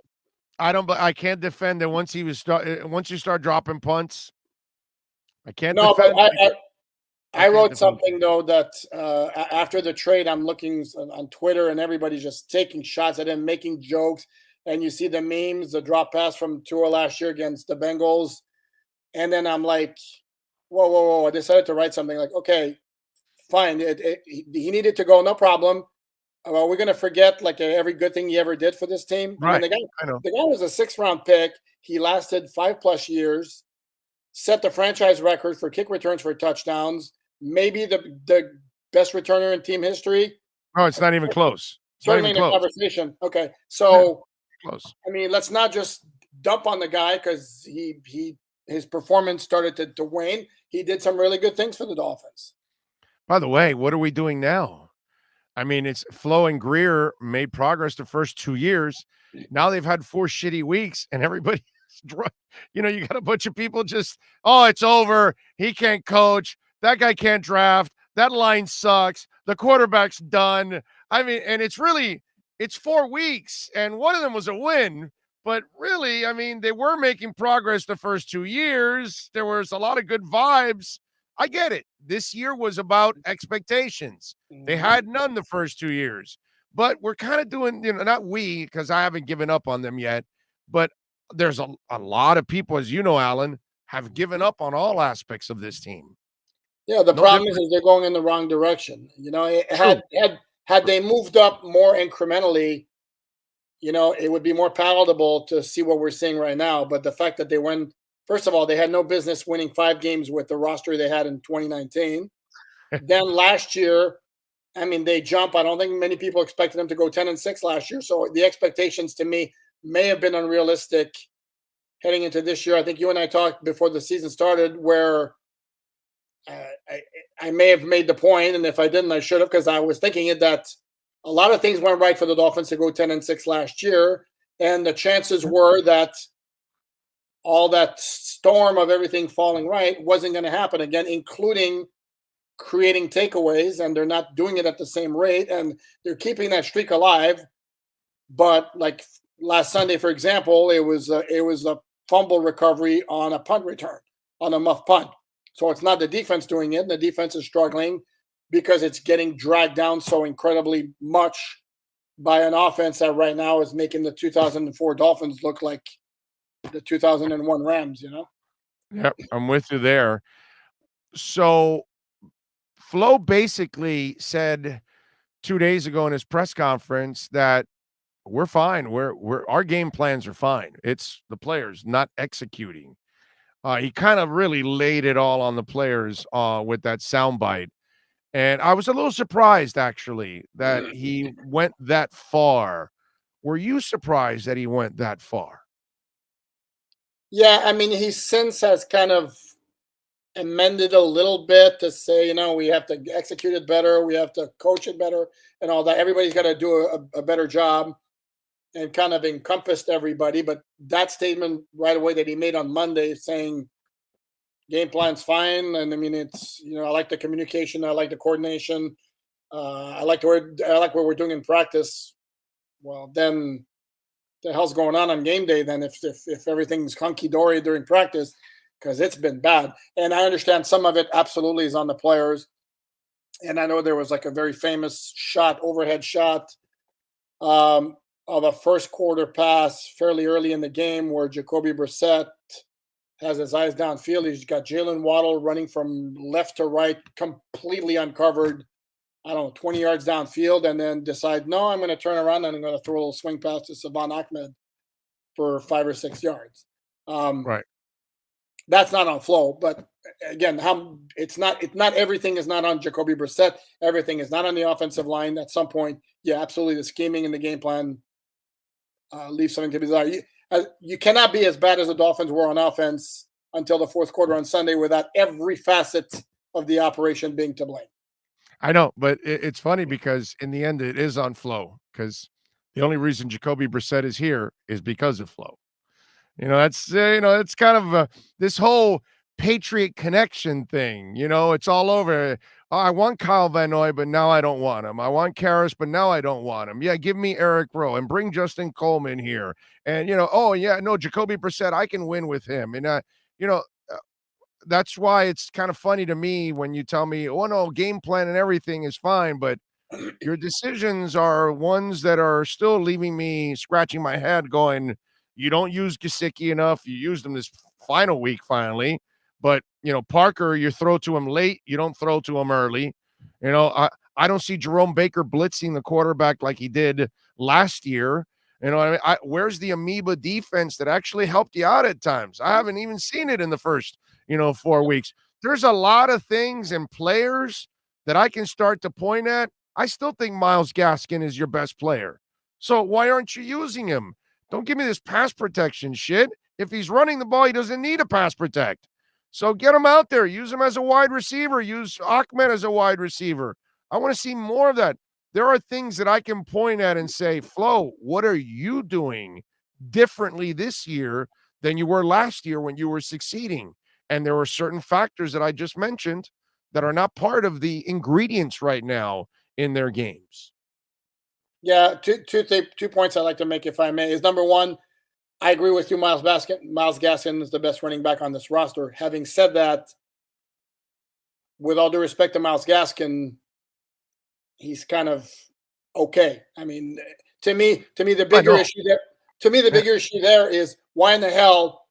I can't defend it once you start dropping punts. I can't defend it. I wrote something, though, that after the trade, I'm looking on Twitter and everybody's just taking shots at him, making jokes. And you see the memes, the drop pass from Tua last year against the Bengals. And then I'm like, whoa, whoa, whoa. I decided to write something like, okay, fine. He needed to go, no problem. Well, we're going to forget like every good thing he ever did for this team. I mean, Right. I know. the guy was a 6th-round pick. He lasted 5+ years, set the franchise record for kick returns for touchdowns, maybe the best returner in team history. No, it's not even close. It's not Certainly even in the close. conversation. Okay. So, Close. I mean, let's not just dump on the guy because his performance started to wane. He did some really good things for the Dolphins. By the way, what are we doing now? I mean, it's Flo and Greer made progress the first 2 years. Now they've had 4 shitty weeks, and everybody, you got a bunch of people just, oh, it's over. He can't coach. That guy can't draft. That line sucks. The quarterback's done. I mean, and it's 4 weeks, and one of them was a win. But really, I mean, they were making progress the first 2 years. There was a lot of good vibes. I get it. This year was about expectations. They had none the first 2 years. But we're kind of doing, not we, because I haven't given up on them yet, but there's a lot of people, as you know, Alan, have given up on all aspects of this team. Yeah, the problem is they're going in the wrong direction. Had they moved up more incrementally, it would be more palatable to see what we're seeing right now. But the fact that they went, first of all, they had no business winning 5 games with the roster they had in 2019. Then last year, I mean, they jump. I don't think many people expected them to go 10-6 last year. So the expectations to me may have been unrealistic heading into this year. I think you and I talked before the season started where I may have made the point, and if I didn't, I should have, because I was thinking that a lot of things went right for the Dolphins to go 10-6 last year, and the chances were that all that storm of everything falling right wasn't going to happen again, including creating takeaways, and they're not doing it at the same rate, and they're keeping that streak alive. But like last Sunday, for example, it was a fumble recovery on a punt return, on a muff punt. So it's not the defense doing it. The defense is struggling because it's getting dragged down so incredibly much by an offense that right now is making the 2004 Dolphins look like the 2001 Rams, Yep, I'm with you there. So Flo basically said 2 days ago in his press conference that we're fine. Our game plans are fine. It's the players not executing. He kind of really laid it all on the players with that soundbite. And I was a little surprised, actually, that he went that far. Were you surprised that he went that far? Yeah, I mean, he since has kind of amended a little bit to say, we have to execute it better, we have to coach it better, and all that. Everybody's got to do a better job, and kind of encompassed everybody. But that statement right away that he made on Monday saying game plan's fine. And I mean, it's, I like the communication. I like the coordination. I like what we're doing in practice. Well, then the hell's going on game day then if everything's hunky-dory during practice, because it's been bad. And I understand some of it absolutely is on the players. And I know there was like a very famous overhead shot of a first quarter pass fairly early in the game where Jacoby Brissett has his eyes downfield. He's got Jalen Waddle running from left to right, completely uncovered, 20 yards downfield, and then decide, no, I'm going to turn around and I'm going to throw a little swing pass to Savon Ahmed for 5 or 6 yards. Right. That's not on Flo, but again, it's not everything is not on Jacoby Brissett. Everything is not on the offensive line. At some point, yeah, absolutely, the scheming and the game plan leaves something to be desired. You cannot be as bad as the Dolphins were on offense until the fourth quarter on Sunday without every facet of the operation being to blame. I know, but it's funny because in the end, it is on Flo, because the only reason Jacoby Brissett is here is because of Flo. That's it's kind of this whole Patriot connection thing. It's all over. Oh, I want Kyle Van Noy, but now I don't want him. I want Karras, but now I don't want him. Yeah, give me Eric Rowe and bring Justin Coleman here. And oh yeah, no, Jacoby Brissett, I can win with him. And that's why it's kind of funny to me when you tell me, oh no, game plan and everything is fine, but your decisions are ones that are still leaving me scratching my head going, you don't use Gesicki enough. You used him this final week finally. But, Parker, you throw to him late. You don't throw to him early. I don't see Jerome Baker blitzing the quarterback like he did last year. Where's the amoeba defense that actually helped you out at times? I haven't even seen it in the first, 4 weeks. There's a lot of things and players that I can start to point at. I still think Myles Gaskin is your best player. So why aren't you using him? Don't give me this pass protection shit. If he's running the ball, he doesn't need a pass protect. So get him out there. Use him as a wide receiver. Use Ahmed as a wide receiver. I want to see more of that. There are things that I can point at and say, Flo, what are you doing differently this year than you were last year when you were succeeding? And there were certain factors that I just mentioned that are not part of the ingredients right now in their games. Yeah, two points I'd like to make, if I may, is number one, I agree with you. Myles Gaskin is the best running back on this roster. Having said that, with all due respect to Myles Gaskin, he's kind of okay. I mean, to me, the bigger issue there. To me, the bigger issue there is why in the hell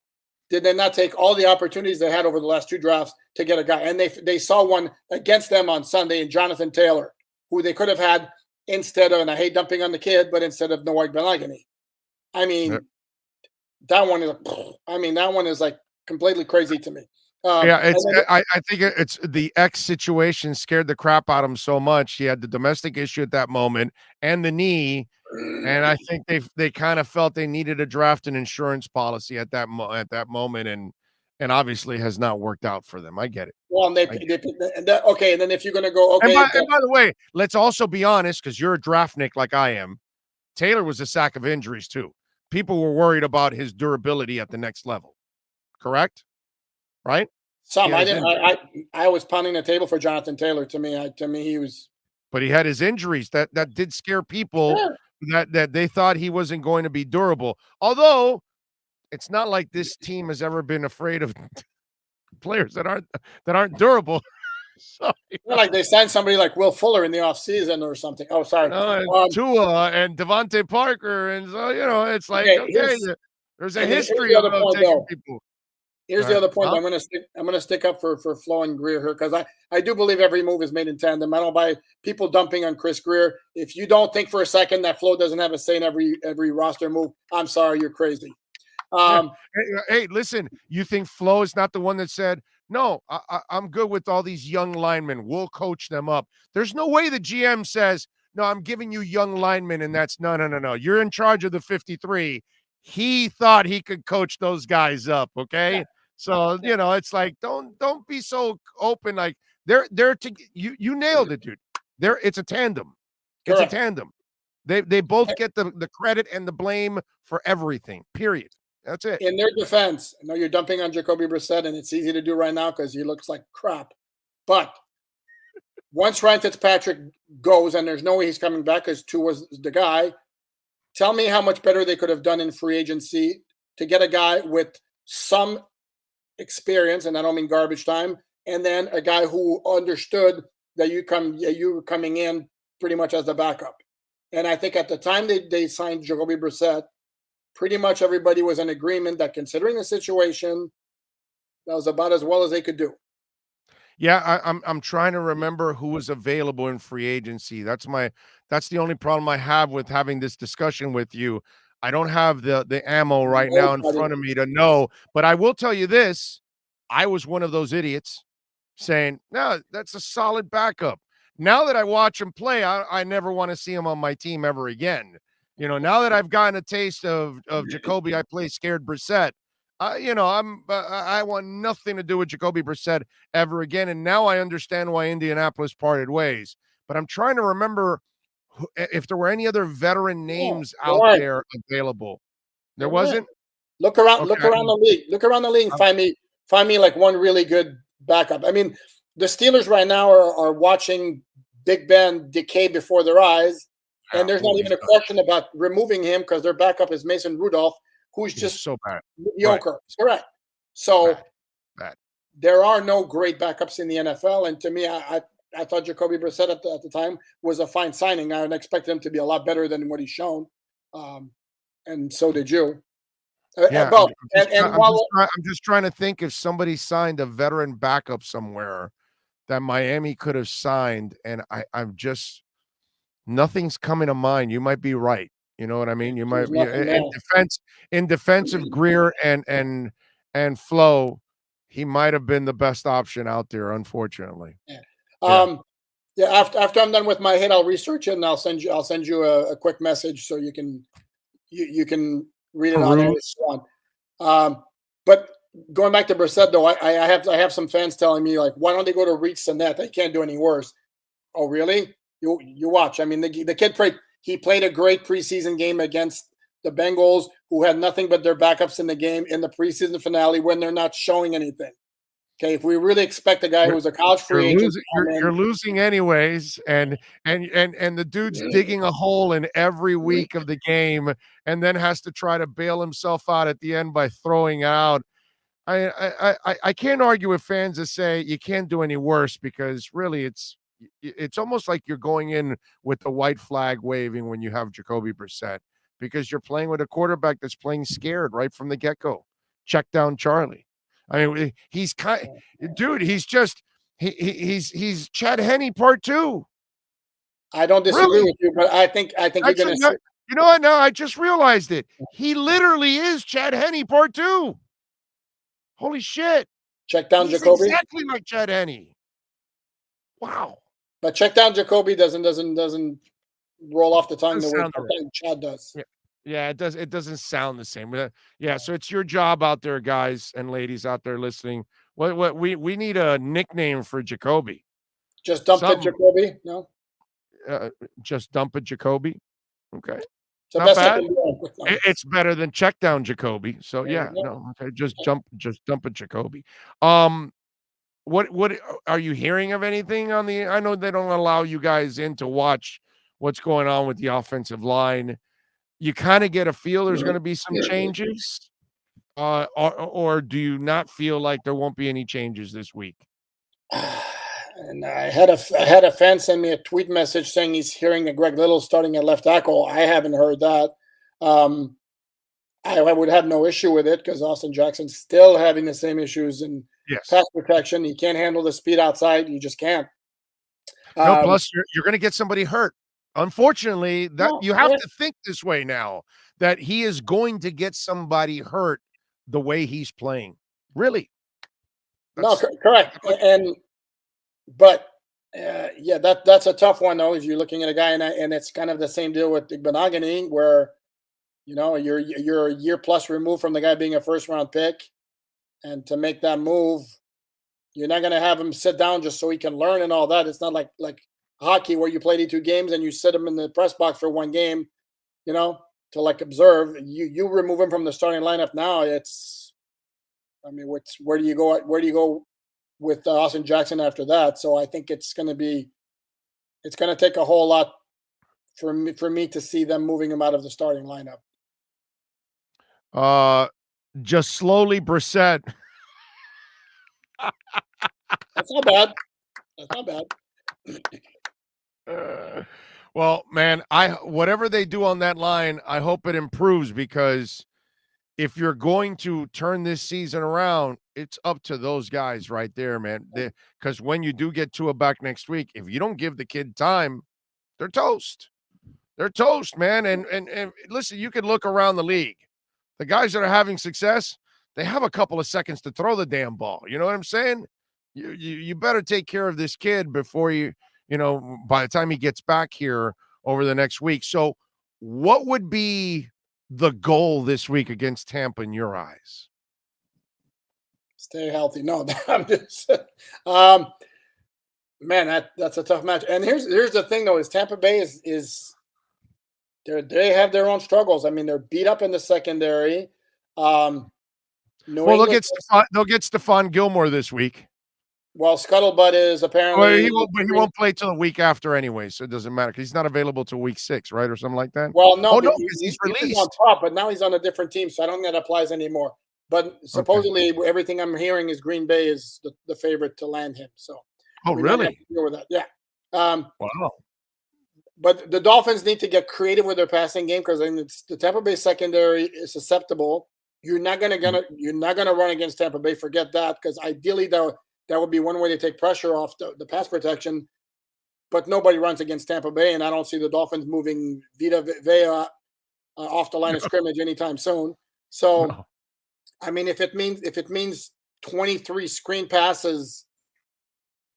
did they not take all the opportunities they had over the last 2 drafts to get a guy? And they saw one against them on Sunday in Jonathan Taylor, who they could have had instead of, and I hate dumping on the kid, but instead of Noah Benagany. I mean, that one is like completely crazy to me. I think it's the X situation scared the crap out of him so much. He had the domestic issue at that moment and the knee, and I think they kind of felt they needed to draft an insurance policy at that moment, and obviously has not worked out for them. I get it. Well, and okay, and then if you're going to go, okay. And by the way, let's also be honest, because you're a draftnik like I am. Taylor was a sack of injuries too. People were worried about his durability at the next level. Correct? Right? I was pounding the table for Jonathan Taylor. To me, he was. But he had his injuries that did scare people. Yeah. That they thought he wasn't going to be durable. Although it's not like this team has ever been afraid of players that aren't durable. So, like they signed somebody like Will Fuller in the offseason or something. Oh, sorry. Tua and Devontae Parker. And so, it's like, okay there's a history of taking people. Here's the other point. I'm going to stick up for Flo and Greer here, because I do believe every move is made in tandem. I don't buy people dumping on Chris Greer. If you don't think for a second that Flo doesn't have a say in every roster move, I'm sorry, you're crazy. Hey, listen, you think Flo is not the one that said, no, I'm good with all these young linemen. We'll coach them up. There's no way the GM says, no, I'm giving you young linemen, and that's no. You're in charge of the 53. He thought he could coach those guys up, okay? Yeah. So, it's like, don't be so open. Like they're you nailed it, dude. It's a tandem. It's Correct. A tandem. They both get the credit and the blame for everything, period. That's it. In their defense, I know you're dumping on Jacoby Brissett, and it's easy to do right now because he looks like crap. But once Ryan Fitzpatrick goes, and there's no way he's coming back because Tua was the guy, tell me how much better they could have done in free agency to get a guy with some experience, and I don't mean garbage time, and then a guy who understood that you were coming in pretty much as the backup. And I think at the time they signed Jacoby Brissett, pretty much everybody was in agreement that considering the situation, that was about as well as they could do. Yeah, I'm trying to remember who was available in free agency. That's the only problem I have with having this discussion with you. I don't have the ammo right now in front of me to know, but I will tell you this. I was one of those idiots saying, no, that's a solid backup. Now that I watch him play, I never want to see him on my team ever again. Now that I've gotten a taste of Jacoby, I play scared Brissett. I want nothing to do with Jacoby Brissett ever again. And now I understand why Indianapolis parted ways. But I'm trying to remember if there were any other veteran names out there available. There wasn't? Look around the league. Look around the league and find me like one really good backup. I mean, the Steelers right now are watching Big Ben decay before their eyes. And there's not even a question about removing him because their backup is Mason Rudolph, who's just so bad. Mediocre. Right. Correct. So bad. There are no great backups in the NFL. And to me, I thought Jacoby Brissett at the time was a fine signing. I expected him to be a lot better than what he's shown. And so did you. Yeah, Both. And while I'm just trying to think if somebody signed a veteran backup somewhere that Miami could have signed, and I'm just nothing's coming to mind. You might be right. You know what I mean? You might there's nothing there. in defense of Greer and Flo, he might have been the best option out there, unfortunately. Yeah. Yeah. After I'm done with my hit, I'll research it and I'll send you a quick message so you can read it on there. But going back to Brissett though, I have some fans telling me like, why don't they go to reach the net? They can't do any worse. Oh, really? You watch. I mean, the kid played a great preseason game against the Bengals, who had nothing but their backups in the game in the preseason finale when they're not showing anything. Okay, if we really expect a guy who's a college free agent, you're losing anyways, and the dude's digging a hole in every week of the game, and then has to try to bail himself out at the end by throwing out. I can't argue with fans that say you can't do any worse, because really it's almost like you're going in with the white flag waving when you have Jacoby Brissett, because you're playing with a quarterback that's playing scared right from the get-go. Check down Charlie. I mean, he's he's Chad Henne part 2. I don't disagree with you, but I think you're going to. You know what? Now I just realized it. He literally is Chad Henne part 2. Holy shit! Check down He's Jacoby. Exactly like Chad Henne. Wow. But check down Jacoby doesn't roll off the tongue the way Chad does. Yeah, it does. It doesn't sound the same. Yeah, so it's your job out there, guys and ladies out there listening. What we need a nickname for Jacoby. Just dump it, Jacoby. No. Just dump it, Jacoby. Okay. So not bad. It's better than check down Jacoby. So yeah, no. Okay, just dump it, Jacoby. What are you hearing of anything on the? I know they don't allow you guys in to watch what's going on with the offensive line. You kind of get a feel there's going to be some changes, or do you not feel like there won't be any changes this week? And I had a fan send me a tweet message saying he's hearing a Greg Little starting at left tackle. I haven't heard that. I would have no issue with it because Austin Jackson's still having the same issues in pass protection. He can't handle the speed outside. You just can't. No, plus you're going to get somebody hurt. Unfortunately, you have to think this way now, that he is going to get somebody hurt the way he's playing. Really? Correct. But that's a tough one though. If you're looking at a guy and it's kind of the same deal with Benogany, where you're a year plus removed from the guy being a first round pick, and to make that move, you're not going to have him sit down just so he can learn and all that. It's not like hockey where you play 82 games and you sit him in the press box for one game, to like observe. You remove him from the starting lineup now. Where do you go? Where do you go with Austin Jackson after that? So I think it's going to take a whole lot for me to see them moving him out of the starting lineup. Just slowly Brissett. That's not bad. That's not bad. Well, man, whatever they do on that line, I hope it improves, because if you're going to turn this season around, it's up to those guys right there, man. Because when you do get Tua back next week, if you don't give the kid time, they're toast. They're toast, man. And listen, you can look around the league. The guys that are having success, they have a couple of seconds to throw the damn ball. You know what I'm saying? You better take care of this kid before by the time he gets back here over the next week. So what would be the goal this week against Tampa in your eyes? Stay healthy. No, I'm just man, that's a tough match. And here's the thing though, is Tampa Bay is they have their own struggles. I mean, they're beat up in the secondary. They'll get Stephon Gilmore this week. Well, Scuttlebutt is apparently. Well, he won't play till the week after anyway, so it doesn't matter because he's not available till week 6, right, or something like that. Well, no, because he's released. He's on top, but now he's on a different team, so I don't think that applies anymore. But supposedly, everything I'm hearing is Green Bay is the favorite to land him. So. Really? Deal with that. Yeah. Wow. But the Dolphins need to get creative with their passing game, because the Tampa Bay secondary is susceptible. you're not gonna run against Tampa Bay. Forget that, because ideally that would be one way to take pressure off the pass protection. But nobody runs against Tampa Bay, and I don't see the Dolphins moving Vita Vea off the line of scrimmage anytime soon. So, No. I mean, if it means 23 screen passes,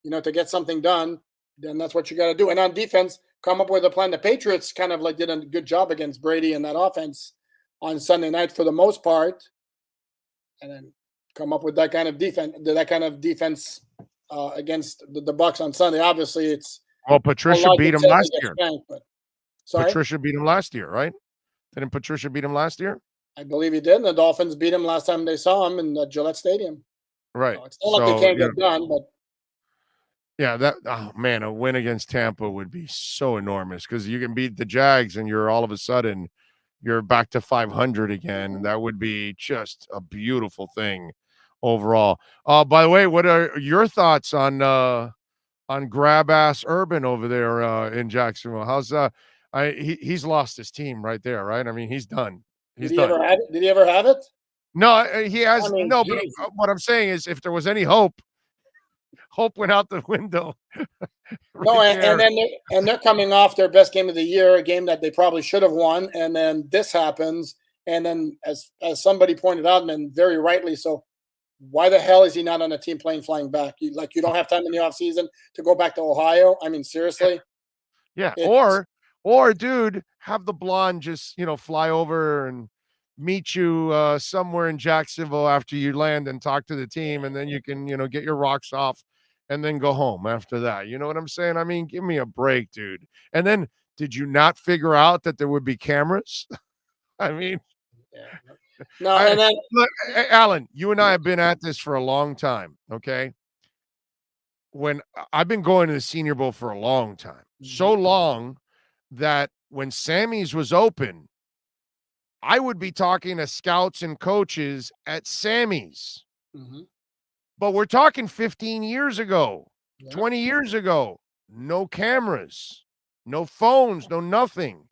to get something done, then that's what you got to do. And on defense, come up with a plan. The Patriots kind of like did a good job against Brady and that offense on Sunday night for the most part, and then come up with that kind of defense against the Bucs on Sunday. Obviously, it's Patricia beat him last year. Sorry? Patricia beat him last year, right? Didn't Patricia beat him last year? I believe he did. And the Dolphins beat him last time they saw him in Gillette Stadium. Right. It's not like they can't get done, but yeah, a win against Tampa would be so enormous, because you can beat the Jags and you're all of a sudden you're back to 500 again. That would be just a beautiful thing overall. By the way, what are your thoughts on grab ass Urban over there in Jacksonville? How's he's lost his team right there, right? I mean, he's done. Did he ever have it? No, he has. I mean, no, but what I'm saying is, if there was any hope went out the window. And they're coming off their best game of the year, a game that they probably should have won, and then this happens, and then as somebody pointed out, and very rightly so, why the hell is he not on a team plane flying back? You don't have time in the offseason to go back to Ohio? I mean, seriously? Yeah, or dude, have the blonde just fly over and meet you somewhere in Jacksonville after you land and talk to the team, and then you can get your rocks off and then go home after that. You know what I'm saying? I mean, give me a break, dude. And then, did you not figure out that there would be cameras? I mean, no. And then, look, Alan, you and I have been at this for a long time. Okay, when I've been going to the Senior Bowl for a long time, so long that when Sammy's was open, I would be talking to scouts and coaches at Sammy's. But we're talking 15 years ago, 20 years ago. No cameras, no phones, no nothing.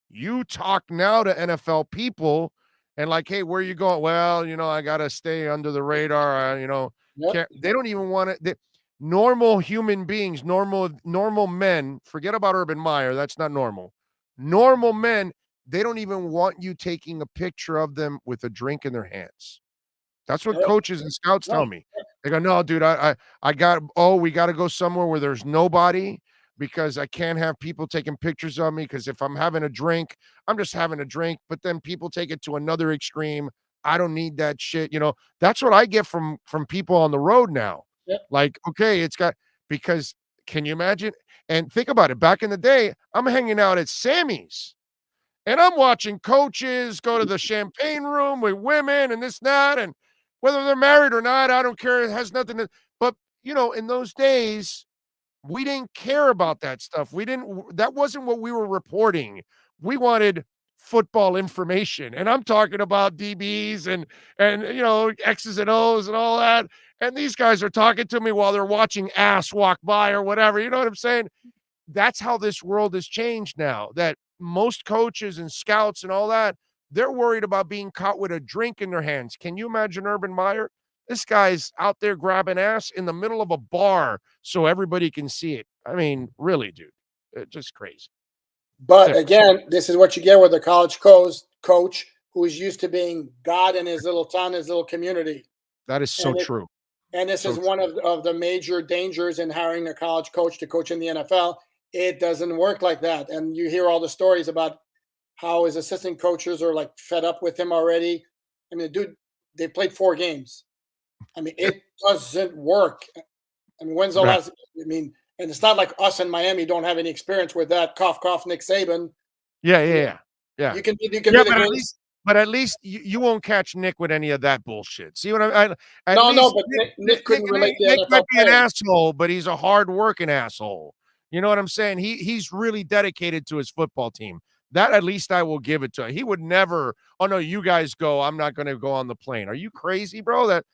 You talk now to NFL people and like, hey, where are you going? Well, I got to stay under the radar. They don't even want it. Normal human beings, normal men, forget about Urban Meyer. That's not normal. Normal men, they don't even want you taking a picture of them with a drink in their hands. That's what coaches and scouts tell me. They go, no, dude, we got to go somewhere where there's nobody, because I can't have people taking pictures of me, because if I'm having a drink, I'm just having a drink, but then people take it to another extreme. I don't need that shit. That's what I get from people on the road now. Like, okay, because can you imagine? And think about it. Back in the day, I'm hanging out at Sammy's and I'm watching coaches go to the champagne room with women and this, and that, and whether they're married or not, I don't care. It has nothing to, but in those days, we didn't care about that stuff. That wasn't what we were reporting. We wanted football information. And I'm talking about DBs and X's and O's and all that. And these guys are talking to me while they're watching ass walk by or whatever. You know what I'm saying? That's how this world has changed now, that most coaches and scouts and all that, they're worried about being caught with a drink in their hands. Can you imagine Urban Meyer? This guy's out there grabbing ass in the middle of a bar so everybody can see it. I mean, really, dude, it's just crazy. But again, this is what you get with a college coach who is used to being God in his little town, his little community. That is so true. And this is one of the major dangers in hiring a college coach to coach in the NFL. It doesn't work like that. And you hear all the stories about how his assistant coaches are like fed up with him already. I mean, dude, they played 4 games. I mean, it doesn't work. I mean, when's the last? I mean, and it's not like us in Miami don't have any experience with that. Cough, cough, Nick Saban. Yeah. You can but at least you won't catch Nick with any of that bullshit. See what I but Nick couldn't relate to Nick might be an asshole, but he's a hard-working asshole. You know what I'm saying? He's really dedicated to his football team. That at least I will give it to him. He would never, oh no, you guys go, I'm not going to go on the plane. Are you crazy, bro? That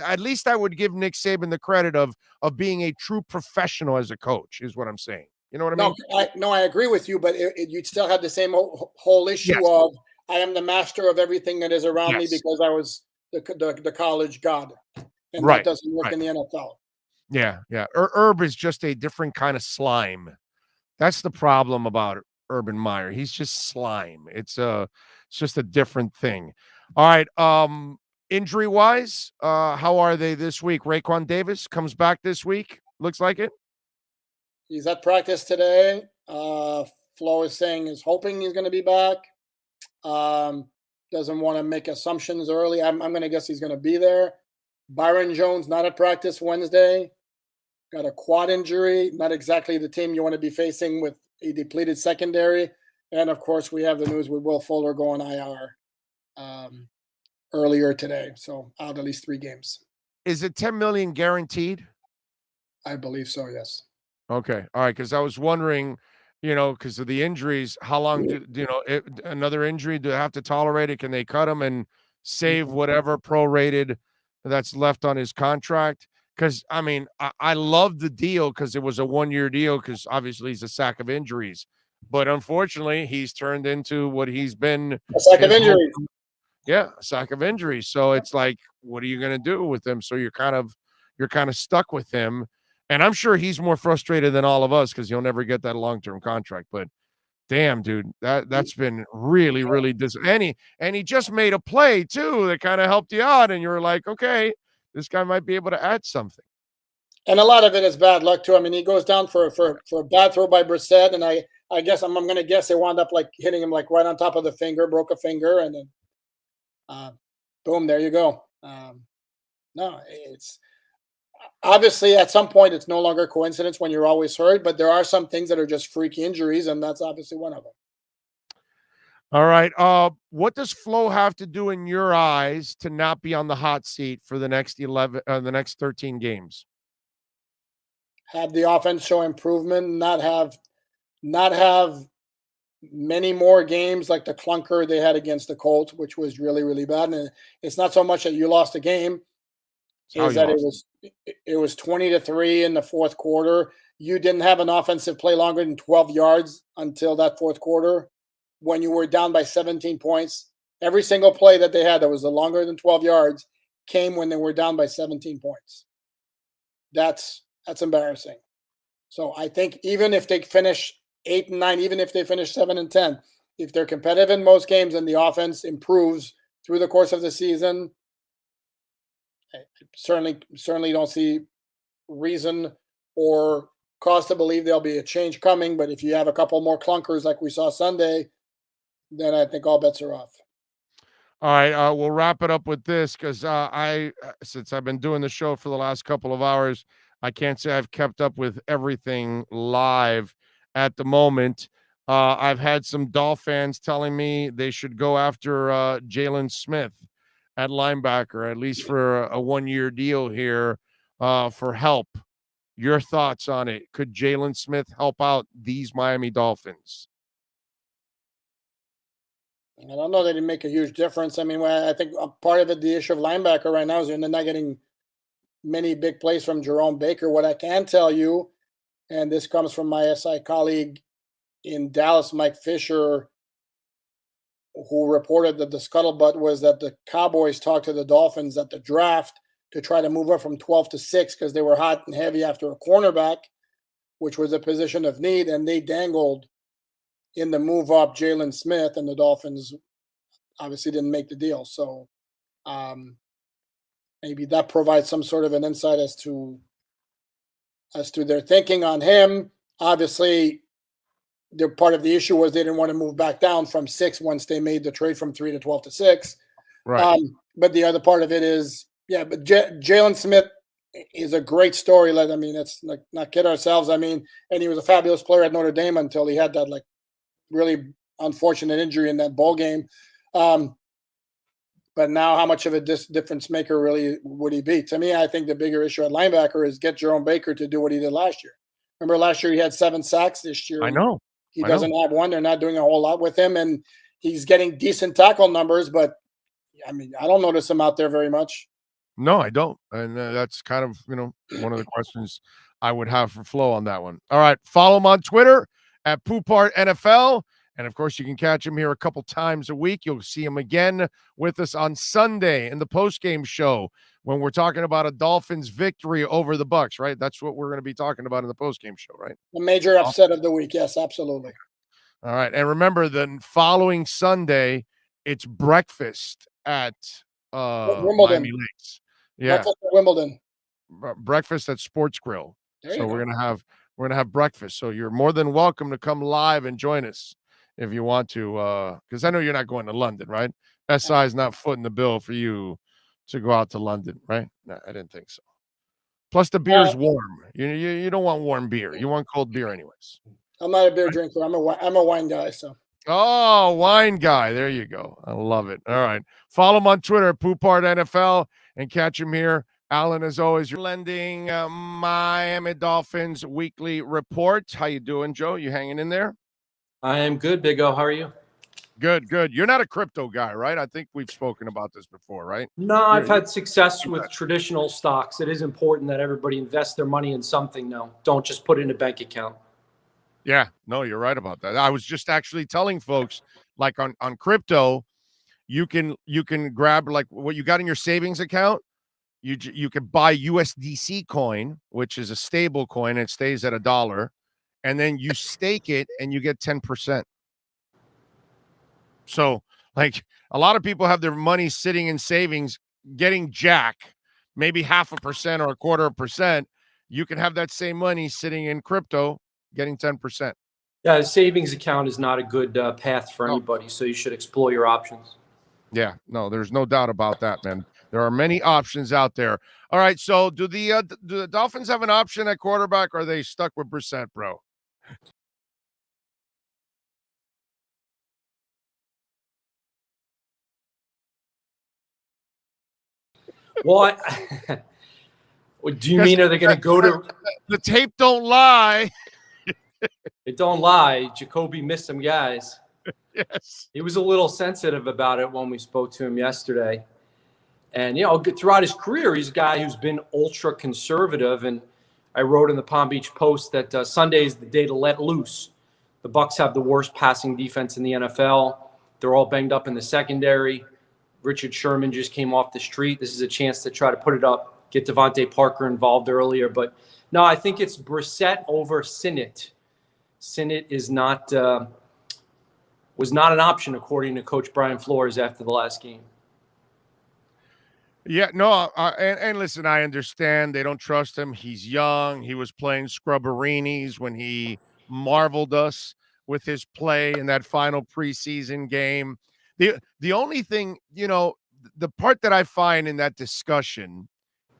at least I would give Nick Saban the credit of being a true professional as a coach, is what I'm saying. You know what I mean? I agree with you, but you'd still have the same whole issue of I am the master of everything that is around me because I was the college god, and that doesn't work in the NFL. Yeah. Herb is just a different kind of slime. That's the problem about Urban Meyer. He's just slime. It's just a different thing. All right. Injury wise, how are they this week? Raekwon Davis comes back this week. Looks like it. He's at practice today. Flo is saying is hoping he's going to be back. Doesn't want to make assumptions early. I'm going to guess he's going to be there. Byron Jones not at practice Wednesday. Got a quad injury. Not exactly the team you want to be facing with a depleted secondary. And of course, we have the news with Will Fuller going IR earlier today. So out at least 3 games. Is it $10 million guaranteed? I believe so. Yes. Okay. All right. Because I was wondering, because of the injuries, how long another injury, do they have to tolerate it? Can they cut him and save whatever prorated that's left on his contract? Because, I mean, I love the deal because it was a 1-year deal because obviously he's a sack of injuries. But unfortunately, he's turned into what he's been. A sack of injuries. Yeah, a sack of injuries. So it's like, what are you going to do with him? So you're kind of stuck with him. And I'm sure he's more frustrated than all of us because he'll never get that long-term contract. But damn, dude, that's been really, really and he just made a play too that kind of helped you out. And you're like, okay, this guy might be able to add something. And a lot of it is bad luck too. I mean, he goes down for a bad throw by Brissett, and I guess I'm going to guess they wound up like hitting him like right on top of the finger, broke a finger, and then boom, there you go. No, it's obviously at some point it's no longer coincidence when you're always hurt, but there are some things that are just freak injuries, and that's obviously one of them. All right. What does Flo have to do in your eyes to not be on the hot seat for the next 13 games? Have the offense show improvement, not have many more games like the clunker they had against the Colts, which was really, really bad. And it's not so much that you lost a game, is that it was 20-3 in the fourth quarter. You didn't have an offensive play longer than 12 yards until that fourth quarter when you were down by 17 points. Every single play that they had that was longer than 12 yards came when they were down by 17 points. That's embarrassing. So I think even if they finish 8-9, even if they finish 7-10, if they're competitive in most games and the offense improves through the course of the season, I certainly don't see reason or cause to believe there'll be a change coming. But if you have a couple more clunkers like we saw Sunday, then I think all bets are off. All right, we'll wrap it up with this because since I've been doing the show for the last couple of hours, I can't say I've kept up with everything live at the moment. I've had some Dolphins fans telling me they should go after Jalen Smith at linebacker, at least for a 1-year deal here for help. Your thoughts on it? Could Jalen Smith help out these Miami Dolphins? I don't know that it make a huge difference. I mean, I think part of it, the issue of linebacker right now is they're not getting many big plays from Jerome Baker. What I can tell you, and this comes from my SI colleague in Dallas, Mike Fisher, who reported that the scuttlebutt was that the Cowboys talked to the Dolphins at the draft to try to move up from 12 to 6 because they were hot and heavy after a cornerback, which was a position of need, and they dangled in the move up Jalen Smith, and the Dolphins obviously didn't make the deal. So maybe that provides some sort of an insight as to their thinking on him. Obviously, their part of the issue was they didn't want to move back down from 6 once they made the trade from 3 to 12 to 6. Right. But the other part of it is, but Jalen Smith is a great story. I mean, let's not kid ourselves. I mean, and he was a fabulous player at Notre Dame until he had that really unfortunate injury in that bowl game. But now how much of a difference maker really would he be? To me, I think the bigger issue at linebacker is get Jerome Baker to do what he did last year. Remember last year he had 7 sacks. This year I know. He doesn't have one. They're not doing a whole lot with him, and he's getting decent tackle numbers, but I mean, I don't notice him out there very much. No, I don't. And that's kind of, one of the questions I would have for Flo on that one. All right. Follow him on Twitter at Poopart NFL. And of course, you can catch him here a couple times a week. You'll see him again with us on Sunday in the postgame show when we're talking about a Dolphins victory over the Bucs, right? That's what we're going to be talking about in the postgame show, right? The major upset of the week. Yes, absolutely. All right. And remember, the following Sunday, it's breakfast at Wimbledon. Miami Lakes. Yeah. Breakfast at Wimbledon. Breakfast at Sports Grill. There So you we're go. gonna have breakfast. So you're more than welcome to come live and join us if you want to, because I know you're not going to London, right? SI is not footing the bill for you to go out to London, right? No, I didn't think so. Plus the beer's warm. You don't want warm beer. You want cold beer anyways. I'm not a beer drinker. I'm a wine guy. So. Oh, wine guy. There you go. I love it. All right. Follow him on Twitter, Poupart NFL, and catch him here. Alan, as always, you're lending Miami Dolphins weekly report. How you doing, Joe? You hanging in there? I am good, Big O. How are you? Good, good. You're not a crypto guy, right? I think we've spoken about this before, right? No, I've had success with traditional stocks. It is important that everybody invest their money in something now. Don't just put it in a bank account. Yeah, no, you're right about that. I was just actually telling folks, like on crypto, you can grab like what you got in your savings account. You can buy USDC coin, which is a stable coin. It stays at $1, and then you stake it and you get 10%. So, like a lot of people have their money sitting in savings, getting jack, maybe 0.5% or 0.25%. You can have that same money sitting in crypto, getting 10%. Yeah, a savings account is not a good path for anybody, so you should explore your options. Yeah, no, there's no doubt about that, man. There are many options out there. All right, so do the Dolphins have an option at quarterback, or are they stuck with Brissett, bro? Well, do you mean are they going to go to the tape? Don't lie. It don't lie. Jacoby missed some guys. Yes, he was a little sensitive about it when we spoke to him yesterday. And, you know, throughout his career, he's a guy who's been ultra conservative. And I wrote in the Palm Beach Post that Sunday is the day to let loose. The Bucs have the worst passing defense in the NFL. They're all banged up in the secondary. Richard Sherman just came off the street. This is a chance to try to put it up, get Devontae Parker involved earlier. But, no, I think it's Brissett over Sinnott. Sinnott is not was not an option, according to Coach Brian Flores after the last game. Yeah, no, and listen, I understand they don't trust him. He's young. He was playing scrubberinis when he marveled us with his play in that final preseason game. The only thing, you know, the part that I find in that discussion,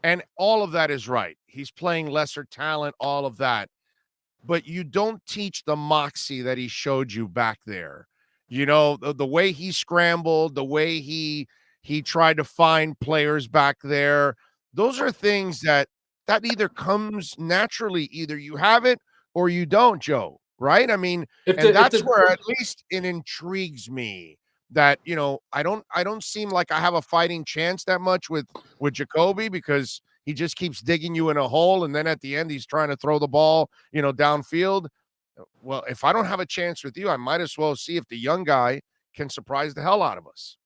and all of that is right. He's playing lesser talent, all of that. But you don't teach the moxie that he showed you back there. You know, the way he scrambled, the way he tried to find players back there. Those are things that either comes naturally. Either you have it or you don't, Joe, right? I mean, that's where at least it intrigues me that, you know, I don't seem like I have a fighting chance that much with Jacoby, because he just keeps digging you in a hole, and then at the end he's trying to throw the ball, you know, downfield. Well, if I don't have a chance with you, I might as well see if the young guy can surprise the hell out of us.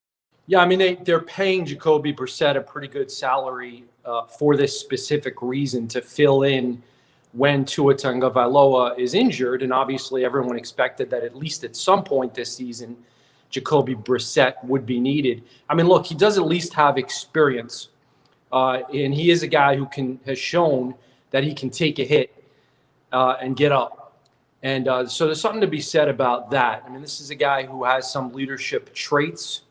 Yeah, I mean, they're paying Jacoby Brissett a pretty good salary for this specific reason, to fill in when Tua Tagovailoa is injured. And obviously everyone expected that at least at some point this season, Jacoby Brissett would be needed. I mean, look, he does at least have experience. And he is a guy who has shown that he can take a hit and get up. And so there's something to be said about that. I mean, this is a guy who has some leadership traits,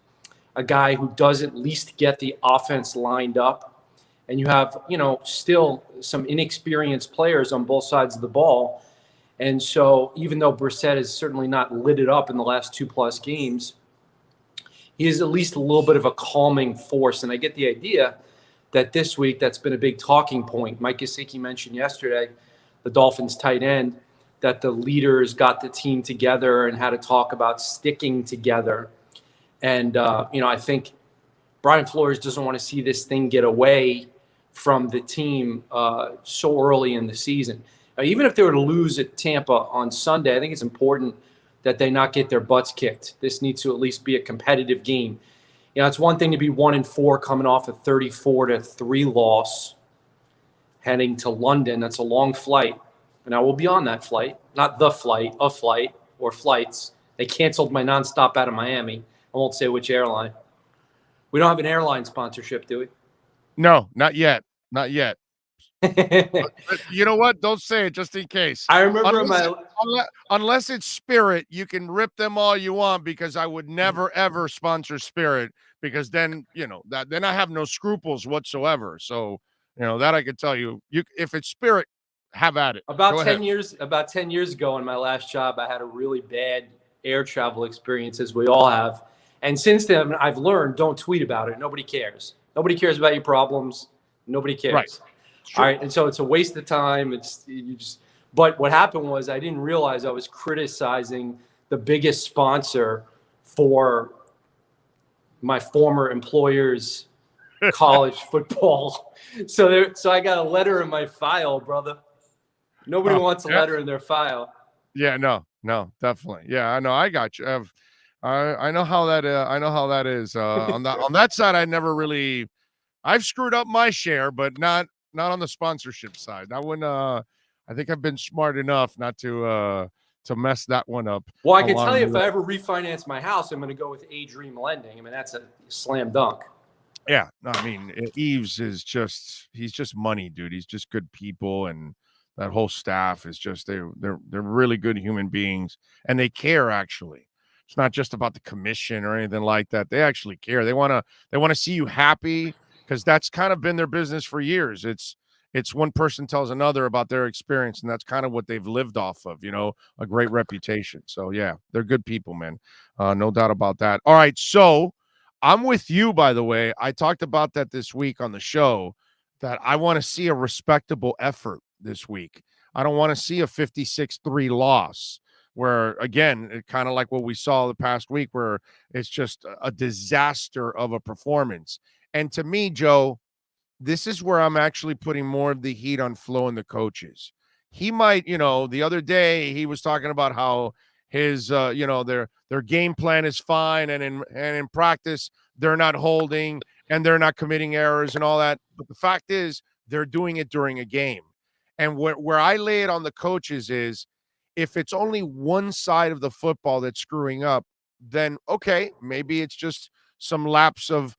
a guy who does at least get the offense lined up. And you have, you know, still some inexperienced players on both sides of the ball. And so even though Brissett has certainly not lit it up in the last 2+ games, he is at least a little bit of a calming force. And I get the idea that this week that's been a big talking point. Mike Gesicki mentioned yesterday, the Dolphins tight end, that the leaders got the team together and had to talk about sticking together. And, you know, I think Brian Flores doesn't want to see this thing get away from the team so early in the season. Even if they were to lose at Tampa on Sunday, I think it's important that they not get their butts kicked. This needs to at least be a competitive game. You know, it's one thing to be 1-4 coming off a 34-3 loss, heading to London. That's a long flight. And I will be on that flight, not the flight, a flight or flights. They canceled my nonstop out of Miami. I won't say which airline. We don't have an airline sponsorship, do we? No, not yet. Not yet. But you know what? Don't say it just in case. I remember unless it's Spirit, you can rip them all you want, because I would never ever sponsor Spirit, because then then I have no scruples whatsoever. So that I could tell you. If it's Spirit, have at it. About 10 years ago in my last job, I had a really bad air travel experience, as we all have. And since then, I've learned, don't tweet about it. Nobody cares. Nobody cares about your problems. Nobody cares. Right. All right. And so it's a waste of time. But what happened was, I didn't realize I was criticizing the biggest sponsor for my former employer's college football. So I got a letter in my file, brother. Nobody wants a letter in their file. Yeah, no, definitely. Yeah, I know. I got you. I know how that. I know how that is. On that side, I never really. I've screwed up my share, but not on the sponsorship side. That one. I think I've been smart enough not to mess that one up. Well, I can tell you, if I ever refinance my house, I'm going to go with A-Dream Lending. I mean, that's a slam dunk. Yeah, no, I mean, Eves he's just money, dude. He's just good people, and that whole staff is just they're really good human beings, and they care. Actually, it's not just about the commission or anything like that. They actually care. They want to see you happy, because that's kind of been their business for years. It's one person tells another about their experience, and that's kind of what they've lived off of. A great reputation. So yeah, they're good people, man. No doubt about that. All right, so I'm with you. By the way, I talked about that this week on the show, that I want to see a respectable effort this week. I don't want to see a 56-3 loss where, again, kind of like what we saw the past week, where it's just a disaster of a performance. And to me, Joe, this is where I'm actually putting more of the heat on Flo and the coaches. He might, the other day he was talking about how his, their game plan is fine, and in practice they're not holding and they're not committing errors and all that. But the fact is, they're doing it during a game. And where I lay it on the coaches is, if it's only one side of the football that's screwing up, then okay, maybe it's just some lapse of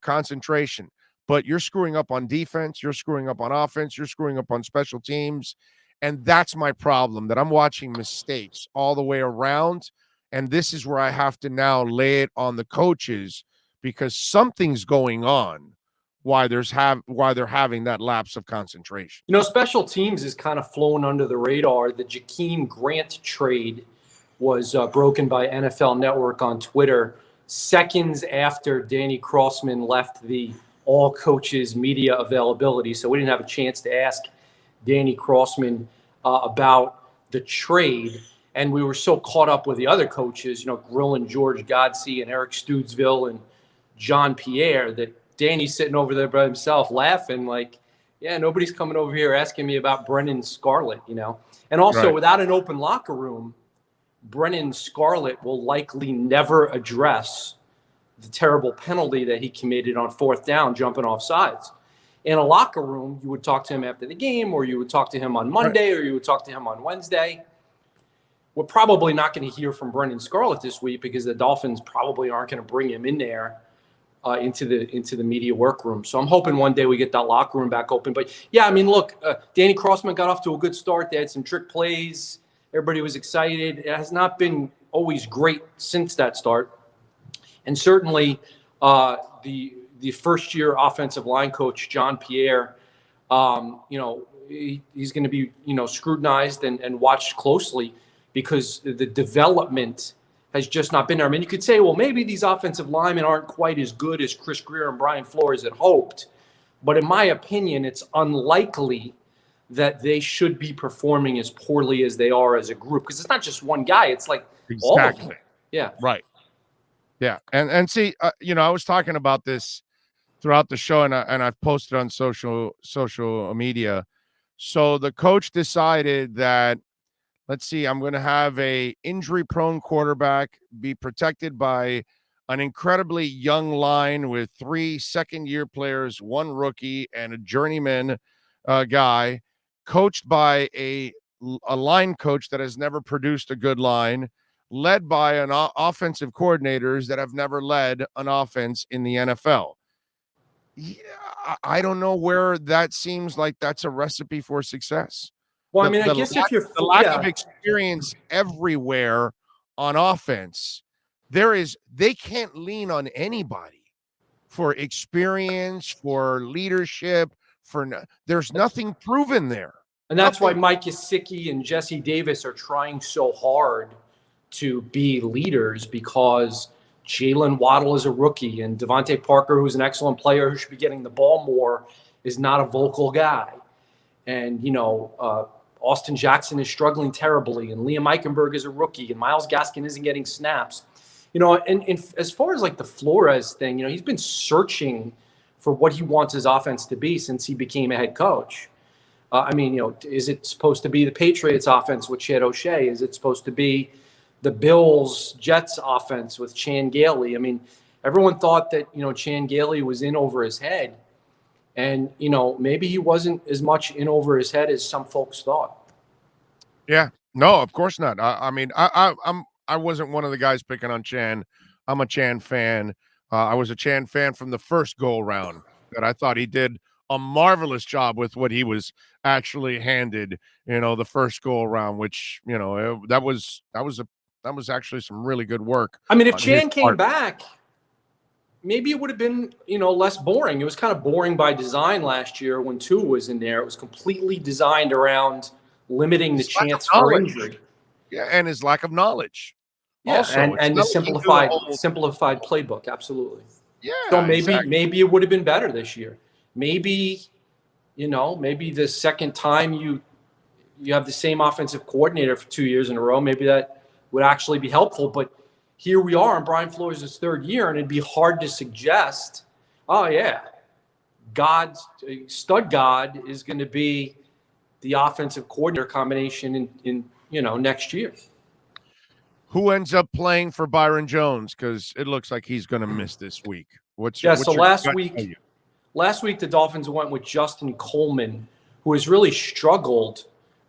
concentration. But you're screwing up on defense, you're screwing up on offense, you're screwing up on special teams, and that's my problem. That I'm watching mistakes all the way around, and this is where I have to now lay it on the coaches, because something's going on. Why they're having that lapse of concentration. Special teams is kind of flown under the radar. The Jakeem Grant trade was broken by NFL Network on Twitter seconds after Danny Crossman left the all coaches media availability. So we didn't have a chance to ask Danny Crossman about the trade. And we were so caught up with the other coaches, grilling George Godsey and Eric Stoodsville and John Pierre, that Danny's sitting over there by himself laughing like, yeah, nobody's coming over here asking me about Brennan Scarlett, And also, without an open locker room, Brennan Scarlett will likely never address the terrible penalty that he committed on 4th down, jumping off sides. In a locker room, you would talk to him after the game, or you would talk to him on Monday, or you would talk to him on Wednesday. We're probably not going to hear from Brennan Scarlett this week, because the Dolphins probably aren't going to bring him in there into the media workroom. So I'm hoping one day we get that locker room back open. But yeah, I mean, look, Danny Crossman got off to a good start. They had some trick plays. Everybody was excited. It has not been always great since that start. And certainly the first-year offensive line coach, John Pierre, he's going to be, scrutinized and watched closely, because the development has just not been there. I mean, you could say, well, maybe these offensive linemen aren't quite as good as Chris Greer and Brian Flores had hoped. But in my opinion, it's unlikely that they should be performing as poorly as they are as a group, because it's not just one guy. It's like all of them. Yeah. Right. Yeah. And see, I was talking about this throughout the show, and I've posted on social media. So the coach decided that let's see, I'm going to have a injury-prone quarterback be protected by an incredibly young line with 3 second-year players, 1 rookie, and a journeyman guy, coached by a line coach that has never produced a good line, led by an offensive coordinators that have never led an offense in the NFL. Yeah, I don't know where that seems like that's a recipe for success. Well, I mean, I guess if you're the lack of experience everywhere on offense, they can't lean on anybody for experience, for leadership, there's nothing proven there. And that's why Mike Gesicki and Jesse Davis are trying so hard to be leaders, because Jalen Waddle is a rookie, and Devontae Parker, who's an excellent player who should be getting the ball more, is not a vocal guy. And, Austin Jackson is struggling terribly, and Liam Eichenberg is a rookie, and Myles Gaskin isn't getting snaps. And as far as like the Flores thing, he's been searching for what he wants his offense to be since he became a head coach. Is it supposed to be the Patriots offense with Chad O'Shea? Is it supposed to be the Bills Jets offense with Chan Gailey? I mean, everyone thought that, Chan Gailey was in over his head. And, maybe he wasn't as much in over his head as some folks thought. Yeah, no, of course not. I wasn't one of the guys picking on Chan. I'm a Chan fan. I was a Chan fan from the first go around, that I thought he did a marvelous job with what he was actually handed, the first go around, which, that was actually some really good work. I mean, if Chan came back, maybe it would have been, less boring. It was kind of boring by design last year when Tua was in there. It was completely designed around limiting the chance for injury. Yeah, and his lack of knowledge. Yeah, also, and the simplified playbook, absolutely. Yeah. So maybe it would have been better this year. Maybe, maybe the second time you have the same offensive coordinator for 2 years in a row, maybe that would actually be helpful. But here we are in Brian Flores' third year, and it'd be hard to suggest, oh yeah, stud God is going to be the offensive coordinator combination in next year. Who ends up playing for Byron Jones? Because it looks like he's going to miss this week. Last week the Dolphins went with Justin Coleman, who has really struggled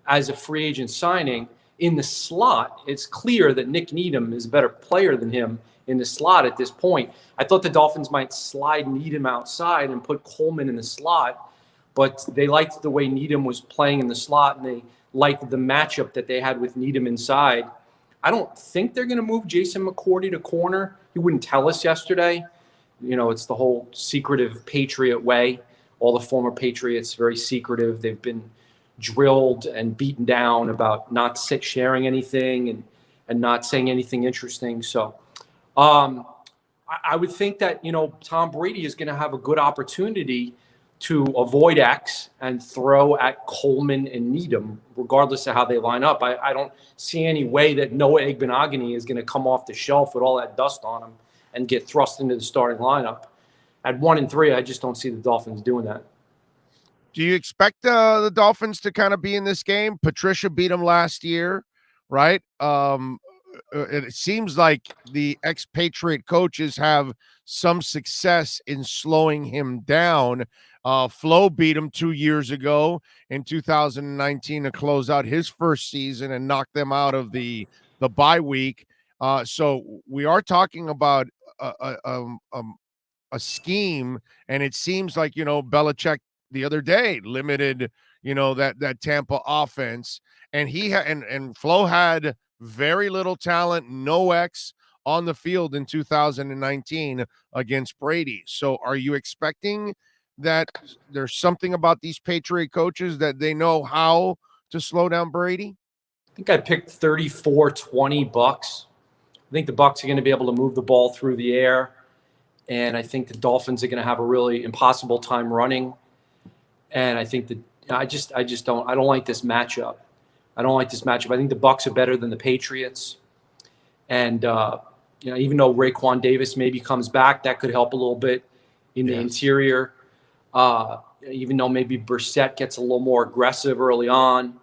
as a free agent signing in the slot. It's clear that Nick Needham is a better player than him in the slot at this point. I thought the Dolphins might slide Needham outside and put Coleman in the slot, but they liked the way Needham was playing in the slot, and they liked the matchup that they had with Needham inside. I don't think they're going to move Jason McCourty to corner. He wouldn't tell us yesterday. It's the whole secretive Patriot way. All the former Patriots, very secretive. They've been drilled and beaten down about not sharing anything and not saying anything interesting. So I would think that, Tom Brady is going to have a good opportunity to avoid X and throw at Coleman and Needham, regardless of how they line up. I don't see any way that Noah Igbenogany is going to come off the shelf with all that dust on him and get thrust into the starting lineup. At 1-3, I just don't see the Dolphins doing that. Do you expect the Dolphins to kind of be in this game? Patricia beat them last year, right? It seems like the expatriate coaches have some success in slowing him down. Flo beat him 2 years ago in 2019 to close out his first season and knock them out of the bye week. So we are talking about a scheme, and it seems like, Belichick the other day limited, that Tampa offense, and and Flo had very little talent, no X on the field in 2019 against Brady. So are you expecting that there's something about these Patriot coaches that they know how to slow down Brady? I think I picked 34-20 Bucks. I think the Bucks are going to be able to move the ball through the air, and I think the Dolphins are going to have a really impossible time running. And I think that I don't like this matchup. I think the Bucks are better than the Patriots. And even though Raekwon Davis maybe comes back, that could help a little bit in the interior. Even though maybe Brissett gets a little more aggressive early on.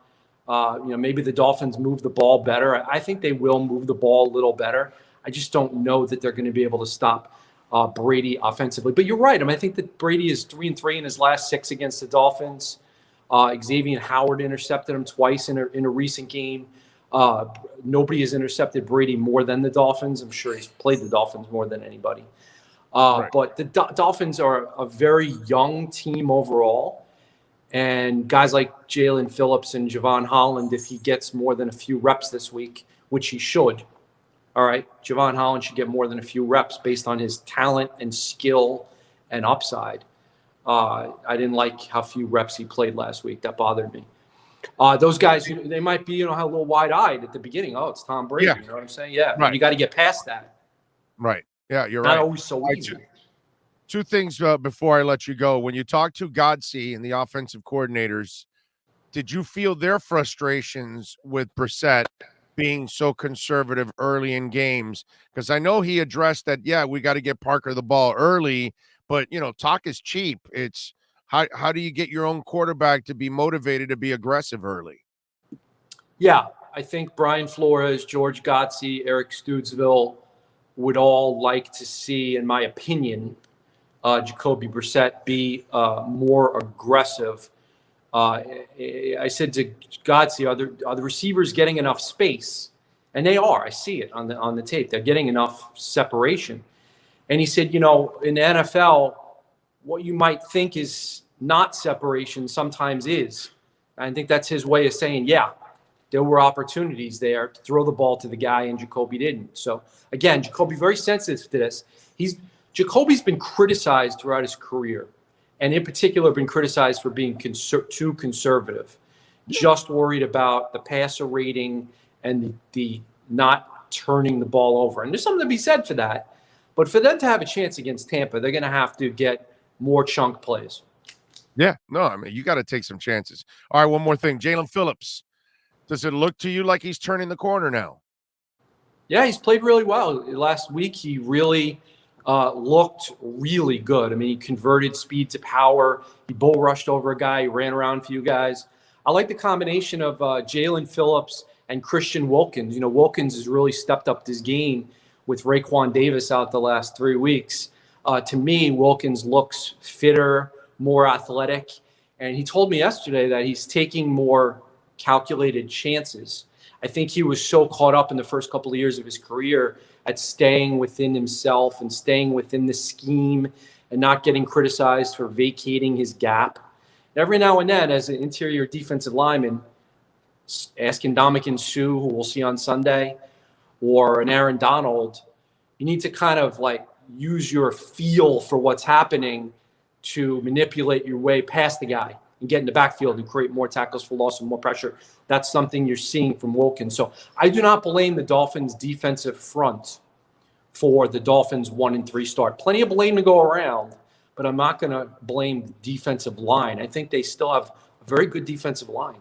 Maybe the Dolphins move the ball better. I think they will move the ball a little better. I just don't know that they're going to be able to stop Brady offensively. But you're right. I mean, I think that Brady is 3-3 in his last 6 against the Dolphins. Xavier Howard intercepted him twice in a recent game. Nobody has intercepted Brady more than the Dolphins. I'm sure he's played the Dolphins more than anybody. Right. But the Dolphins are a very young team overall. And guys like Jalen Phillips and Javon Holland, if he gets more than a few reps this week, which he should, all right, Javon Holland should get more than a few reps based on his talent and skill and upside. I didn't like how few reps he played last week. That bothered me. Those guys, they might be, a little wide-eyed at the beginning. Oh, it's Tom Brady. Yeah. You know what I'm saying? Yeah. Right. You got to get past that. Right. Yeah, you're Not right. always so easy. Two things before I let you go. When you talk to Godsey and the offensive coordinators, did you feel their frustrations with Brissett being so conservative early in games? Because I know he addressed that, yeah, we got to get Parker the ball early, but, talk is cheap. It's how do you get your own quarterback to be motivated to be aggressive early? Yeah, I think Brian Flores, George Godsey, Eric Stoodsville would all like to see, in my opinion, Jacoby Brissett be more aggressive. I said to Godsey, are the receivers getting enough space? And they are. I see it on the tape. They're getting enough separation. And he said, in the NFL, what you might think is not separation sometimes is. I think that's his way of saying, yeah, there were opportunities there to throw the ball to the guy, and Jacoby didn't. So, again, Jacoby very sensitive to this. Jacoby's been criticized throughout his career, and in particular been criticized for being too conservative, just worried about the passer rating and the not turning the ball over. And there's something to be said for that. But for them to have a chance against Tampa, they're going to have to get more chunk plays. Yeah, no, I mean, you got to take some chances. All right, one more thing. Jalen Phillips, does it look to you like he's turning the corner now? Yeah, he's played really well. Last week, he really looked really good. I mean, he converted speed to power. He bull rushed over a guy. He ran around a few guys. I like the combination of Jalen Phillips and Christian Wilkins. Wilkins has really stepped up his game with Raekwon Davis out the last 3 weeks. To me, Wilkins looks fitter, more athletic. And he told me yesterday that he's taking more calculated chances. I think he was so caught up in the first couple of years of his career at staying within himself and staying within the scheme and not getting criticized for vacating his gap. Every now and then, as an interior defensive lineman, asking Ndamukong Suh, who we'll see on Sunday, or an Aaron Donald, you need to kind of use your feel for what's happening to manipulate your way past the guy and get in the backfield and create more tackles for loss and more pressure. That's something you're seeing from Wilkins. So I do not blame the Dolphins' defensive front for the Dolphins' 1-3 start. Plenty of blame to go around, but I'm not going to blame the defensive line. I think they still have a very good defensive line.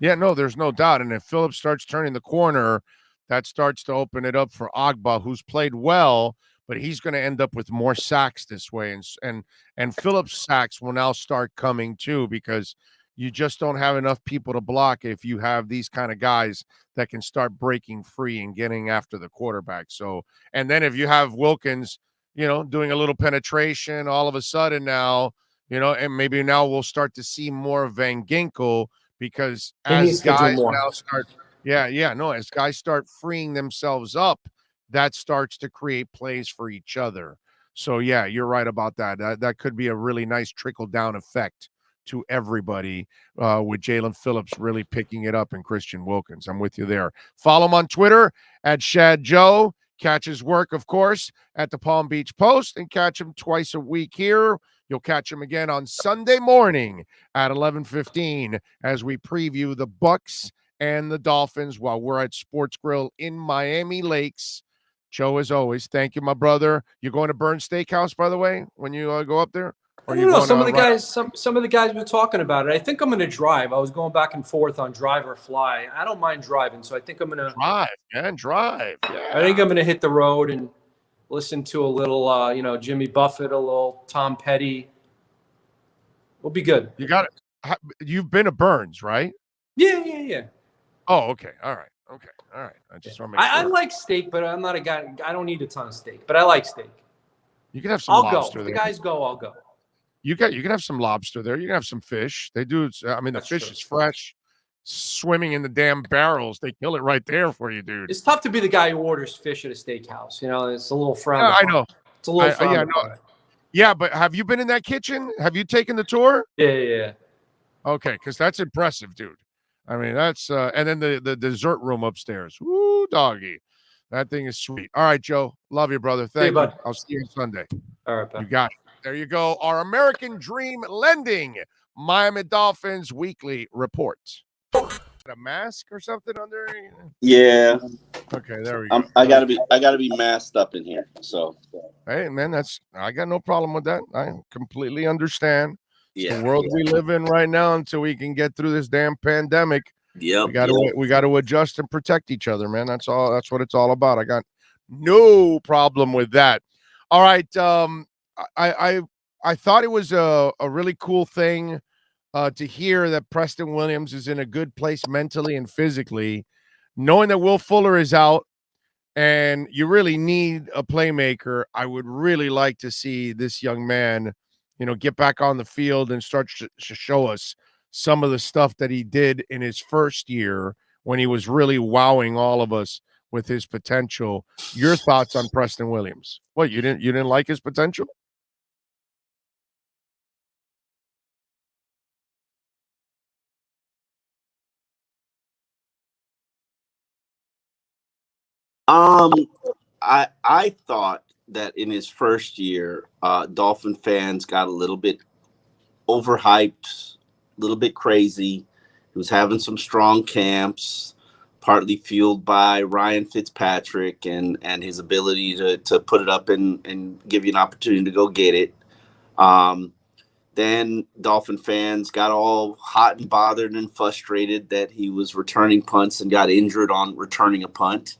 Yeah, no, there's no doubt. And if Phillips starts turning the corner, that starts to open it up for Agba, who's played well, but he's going to end up with more sacks this way. And Phillips' sacks will now start coming too, because you just don't have enough people to block if you have these kind of guys that can start breaking free and getting after the quarterback. So, and then if you have Wilkins, doing a little penetration, all of a sudden now, and maybe now we'll start to see more of Van Ginkel, because as guys now start, as guys start freeing themselves up, that starts to create plays for each other. So, yeah, you're right about that. That could be a really nice trickle-down effect to everybody with Jalen Phillips really picking it up and Christian Wilkins. I'm with you there. Follow him on Twitter at Shad Joe. Catch his work, of course, at the Palm Beach Post, and catch him twice a week here. You'll catch him again on Sunday morning at 11:15 as we preview the Bucs and the Dolphins while we're at Sports Grill in Miami Lakes. Joe, as always, thank you, my brother. You're going to Burns Steakhouse, by the way, when you go up there? I don't know. Some of the guys were talking about it. I think I'm going to drive. I was going back and forth on drive or fly. I don't mind driving, so I think I'm going to drive, man. Drive. Yeah. I think I'm going to hit the road and listen to a little, Jimmy Buffett, a little Tom Petty. We'll be good. You got it. You've been to Burns, right? Yeah. Oh, okay. All right. Okay. All right. I just want to make sure. I like steak, but I'm not a guy. I don't eat a ton of steak, but I like steak. You can have some I'll lobster go. If there. the guys go, I'll go. You can have some lobster there. You can have some fish. They do. I mean, the That's fish true. is fresh, swimming in the damn barrels. They kill it right there for you, dude. It's tough to be the guy who orders fish at a steakhouse. You know, it's a little frowned Yeah, I upon. know. It's a little frowned no. upon. Yeah, but have you been in that kitchen? Have you taken the tour? Yeah. Okay, because that's impressive, dude. I mean, that's and then the dessert room upstairs. Woo, doggy. That thing is sweet. All right, Joe. Love you, brother. Thank you. bud. I'll see you on Sunday. All right, pal. You got it. There you go. Our American Dream Lending Miami Dolphins weekly report. A mask or something under? Yeah. Okay, there we go. I gotta be masked up in here. So Hey, man, I got no problem with that. I completely understand. It's yeah. the world we live in right now until we can get through this damn pandemic. Yep. We got to adjust and protect each other, man. That's all. That's what it's all about. I got no problem with that. All right. I thought it was a really cool thing to hear that Preston Williams is in a good place mentally and physically, knowing that Will Fuller is out and you really need a playmaker. I would really like to see this young man, get back on the field and start to show us some of the stuff that he did in his first year when he was really wowing all of us with his potential. Your thoughts on Preston Williams? What, you didn't like his potential? I thought that in his first year, Dolphin fans got a little bit overhyped, a little bit crazy. He was having some strong camps, partly fueled by Ryan Fitzpatrick and his ability to put it up and give you an opportunity to go get it. Then Dolphin fans got all hot and bothered and frustrated that he was returning punts and got injured on returning a punt.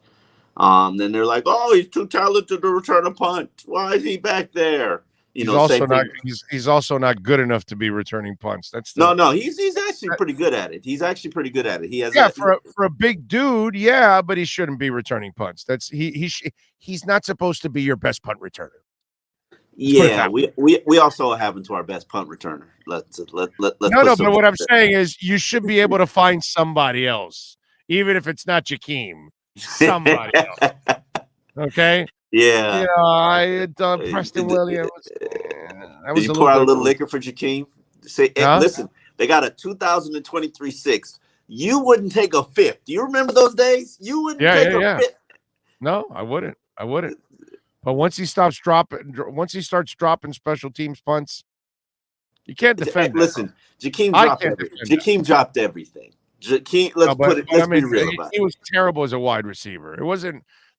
Then they're like, "Oh, he's too talented to return a punt. Why is he back there?" He's also not good enough to be returning punts. No. He's actually pretty good at it. He has for a big dude, yeah, but he shouldn't be returning punts. He's not supposed to be your best punt returner. Yeah, we also have him to our best punt returner. Let's no, but what I'm saying is you should be able to find somebody else, even if it's not Jakeem. Somebody else. Okay. Yeah. You know, I had done Preston Williams. Did you pour out a little liquor for Jakeem? Say, hey, listen, they got a 2023 sixth. You wouldn't take a fifth. Do you remember those days? You wouldn't take a fifth. No, I wouldn't. But once he starts dropping special teams punts, you can't defend. Listen, Jakeem dropped everything. Jakeem, let's be real about it. He was terrible as a wide receiver.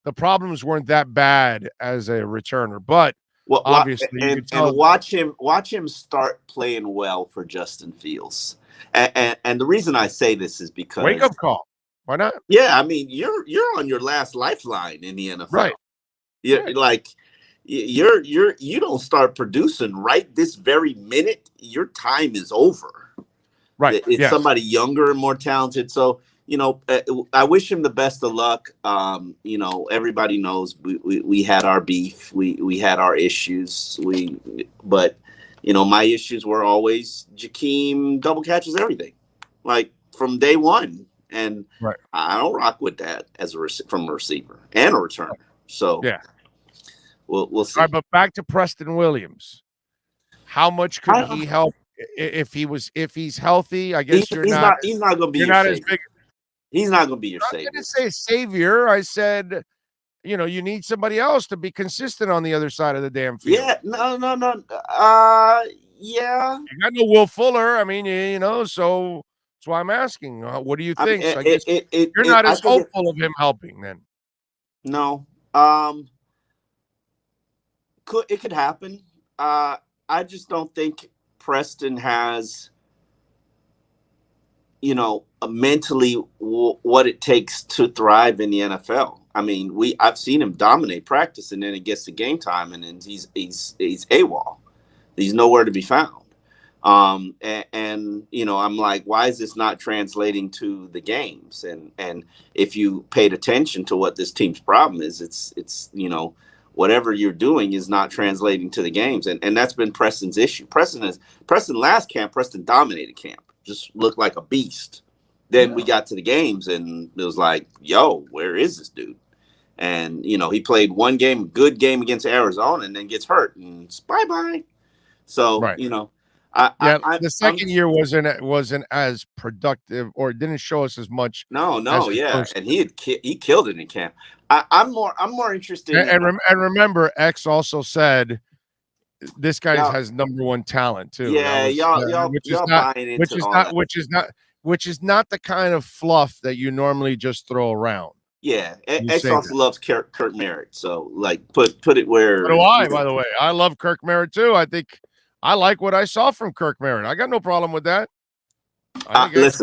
The problems weren't that bad as a returner, but obviously watch him start playing well for Justin Fields. And the reason I say this is because wake up call. Why not? Yeah, I mean you're on your last lifeline in the NFL. Right. You don't start producing right this very minute, your time is over. Right. It's somebody younger and more talented. So, I wish him the best of luck. Everybody knows we had our beef. We had our issues. But my issues were always Jakeem double catches everything, like from day one. And right. I don't rock with that from a receiver and a returner. So yeah, we'll see. All right, but back to Preston Williams. How much could he help if he's healthy? I guess he's not going to be your savior. As big. He's not going to be your savior. I didn't say savior. I said, you need somebody else to be consistent on the other side of the damn field. Yeah, no. Yeah. You got no Will Fuller. I mean, so that's why I'm asking. What do you think? I guess you're not as hopeful of him helping then. No. It could happen. I just don't think Preston has, mentally what it takes to thrive in the NFL. I mean, I've seen him dominate practice, and then it gets to game time, and then he's AWOL. He's nowhere to be found. And you know, I'm like, why is this not translating to the games? And if you paid attention to what this team's problem is, it's you know, whatever you're doing is not translating to the games, and that's been Preston's issue. Preston last camp, Preston dominated camp, just looked like a beast. Then we got to the games, and it was like, yo, where is this dude? And you know, he played one game, good game against Arizona, and then gets hurt, and it's bye. So you know. The second year wasn't as productive, or didn't show us as much. No, and he killed it in camp. I'm more interested. And remember, X also said this guy has #1 talent too. Yeah, which is not the kind of fluff that you normally just throw around. Yeah, X also loves Kirk Merritt. So like, put it where. So do I, by the way. I love Kirk Merritt too. I think. I like what I saw from Kirk Merritt. I got no problem with that. I think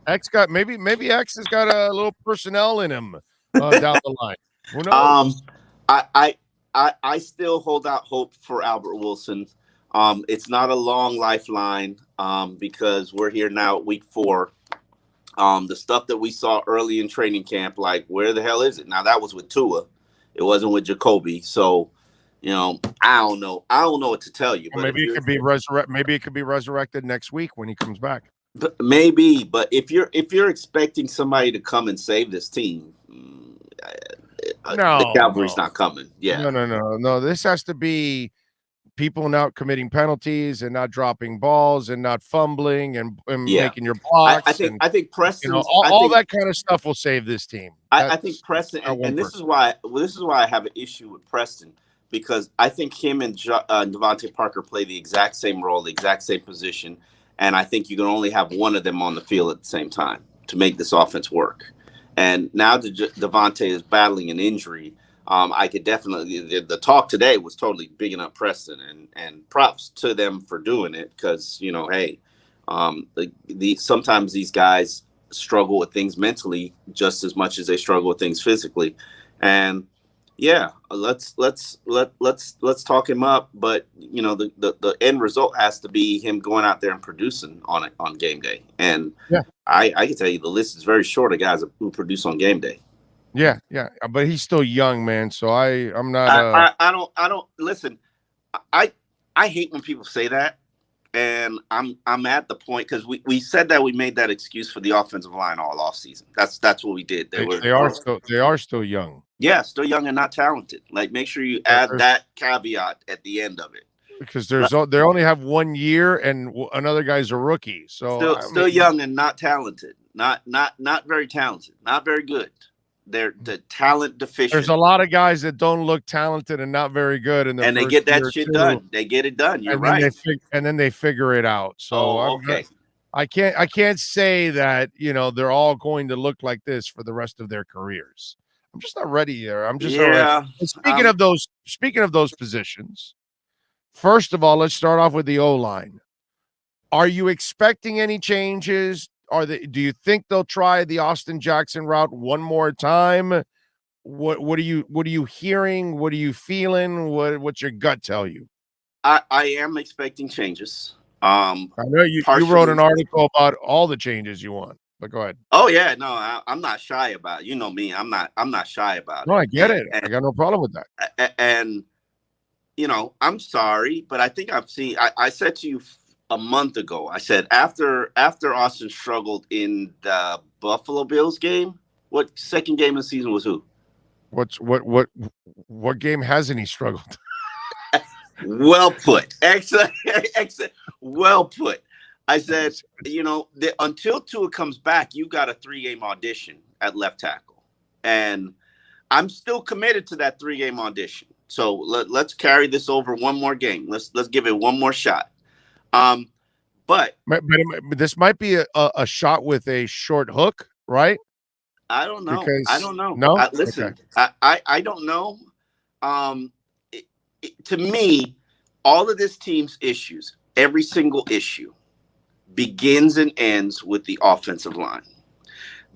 X got maybe X has got a little personnel in him down the line. Who knows? I still hold out hope for Albert Wilson. It's not a long lifeline because we're here now at week 4. The stuff that we saw early in training camp, like where the hell is it? Now that was with Tua. It wasn't with Jacoby. So you know, I don't know what to tell you. But maybe it could be Maybe it could be resurrected next week when he comes back. Maybe, but if you're expecting somebody to come and save this team, the Cavalry's not coming. Yeah, no. This has to be people not committing penalties and not dropping balls and not fumbling and making your blocks. I think Preston, all that kind of stuff will save this team. I think Preston, and this is why I have an issue with Preston. Because I think him and Devontae Parker play the exact same role, the exact same position, and I think you can only have one of them on the field at the same time to make this offense work. And now that Devontae is battling an injury, I could definitely the talk today was totally bigging up Preston, and props to them for doing it because you know, hey, sometimes these guys struggle with things mentally just as much as they struggle with things physically, and. Yeah, let's talk him up, but you know the end result has to be him going out there and producing on game day. And I can tell you the list is very short of guys who produce on game day. Yeah, but he's still young, man. So I'm not. I don't listen. I hate when people say that, and I'm at the point because we said that we made that excuse for the offensive line all off season. That's what we did. They are still young. Yeah, still young and not talented. Like, make sure you add that caveat at the end of it. Because they only have 1 year, and another guy's a rookie. So still young and not talented. Not very talented. Not very good. They're the talent deficient. There's a lot of guys that don't look talented and not very good, and they get that shit done. They get it done. You're right. And then they figure it out. So okay. I can't say that they're all going to look like this for the rest of their careers. I'm just not ready there. I'm just not ready. Speaking of those positions, first of all, let's start off with the O-line. Are you expecting any changes? Do you think they'll try the Austin Jackson route one more time? What are you hearing? What are you feeling? What's your gut tell you? I am expecting changes. I know you wrote an article about all the changes you want. But go ahead. Oh yeah, no, I'm not shy about it. You know me, I'm not shy about it. No, I get it. I got no problem with that. And I'm sorry, but I think I said to you a month ago. I said after Austin struggled in the Buffalo Bills game, what second game of the season was who? What game hasn't he struggled? Well put. Excellent. Well put. I said, until Tua comes back, you've got a 3-game audition at left tackle. And I'm still committed to that 3-game audition. So let's carry this over one more game. Let's give it one more shot. But this might be a shot with a short hook, right? I don't know. I don't know. No? Listen, okay. I don't know. To me, all of this team's issues, every single issue, begins and ends with the offensive line.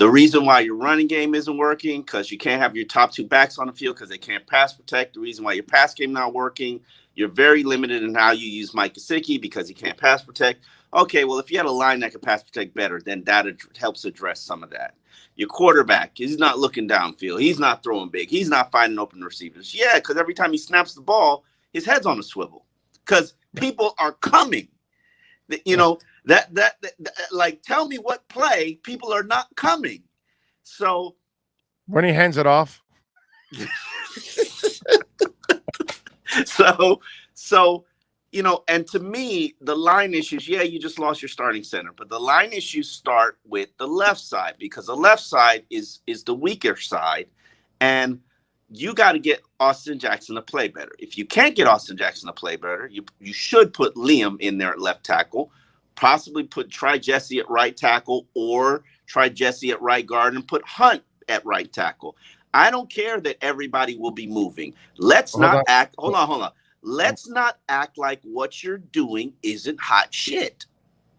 The reason why your running game isn't working, because you can't have your top 2 backs on the field because they can't pass protect. The reason why your pass game not working, you're very limited in how you use Mike Gesicki because he can't pass protect. Okay, well, if you had a line that could pass protect better, then that helps address some of that. Your quarterback, he's not looking downfield. He's not throwing big. He's not finding open receivers. Yeah, because every time he snaps the ball, his head's on a swivel because people are coming. You know, that like, tell me what play people are not coming. So when he hands it off. So, you know, and to me, the line issues, yeah, you just lost your starting center, but the line issues start with the left side because the left side is the weaker side, and you got to get Austin Jackson to play better. If you can't get Austin Jackson to play better, you should put Liam in there at left tackle, possibly try Jesse at right tackle, or try Jesse at right guard and put Hunt at right tackle. I don't care that everybody will be moving. Let's not act. Hold on. Let's not act like what you're doing isn't hot shit,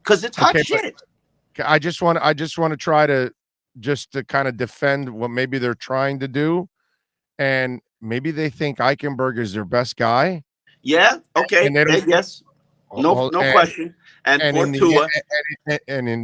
because it's hot shit. I just want to try to kind of defend what maybe they're trying to do, and maybe they think Eichenberg is their best guy. Yeah. Okay. Yes. No question. And for Tua, and in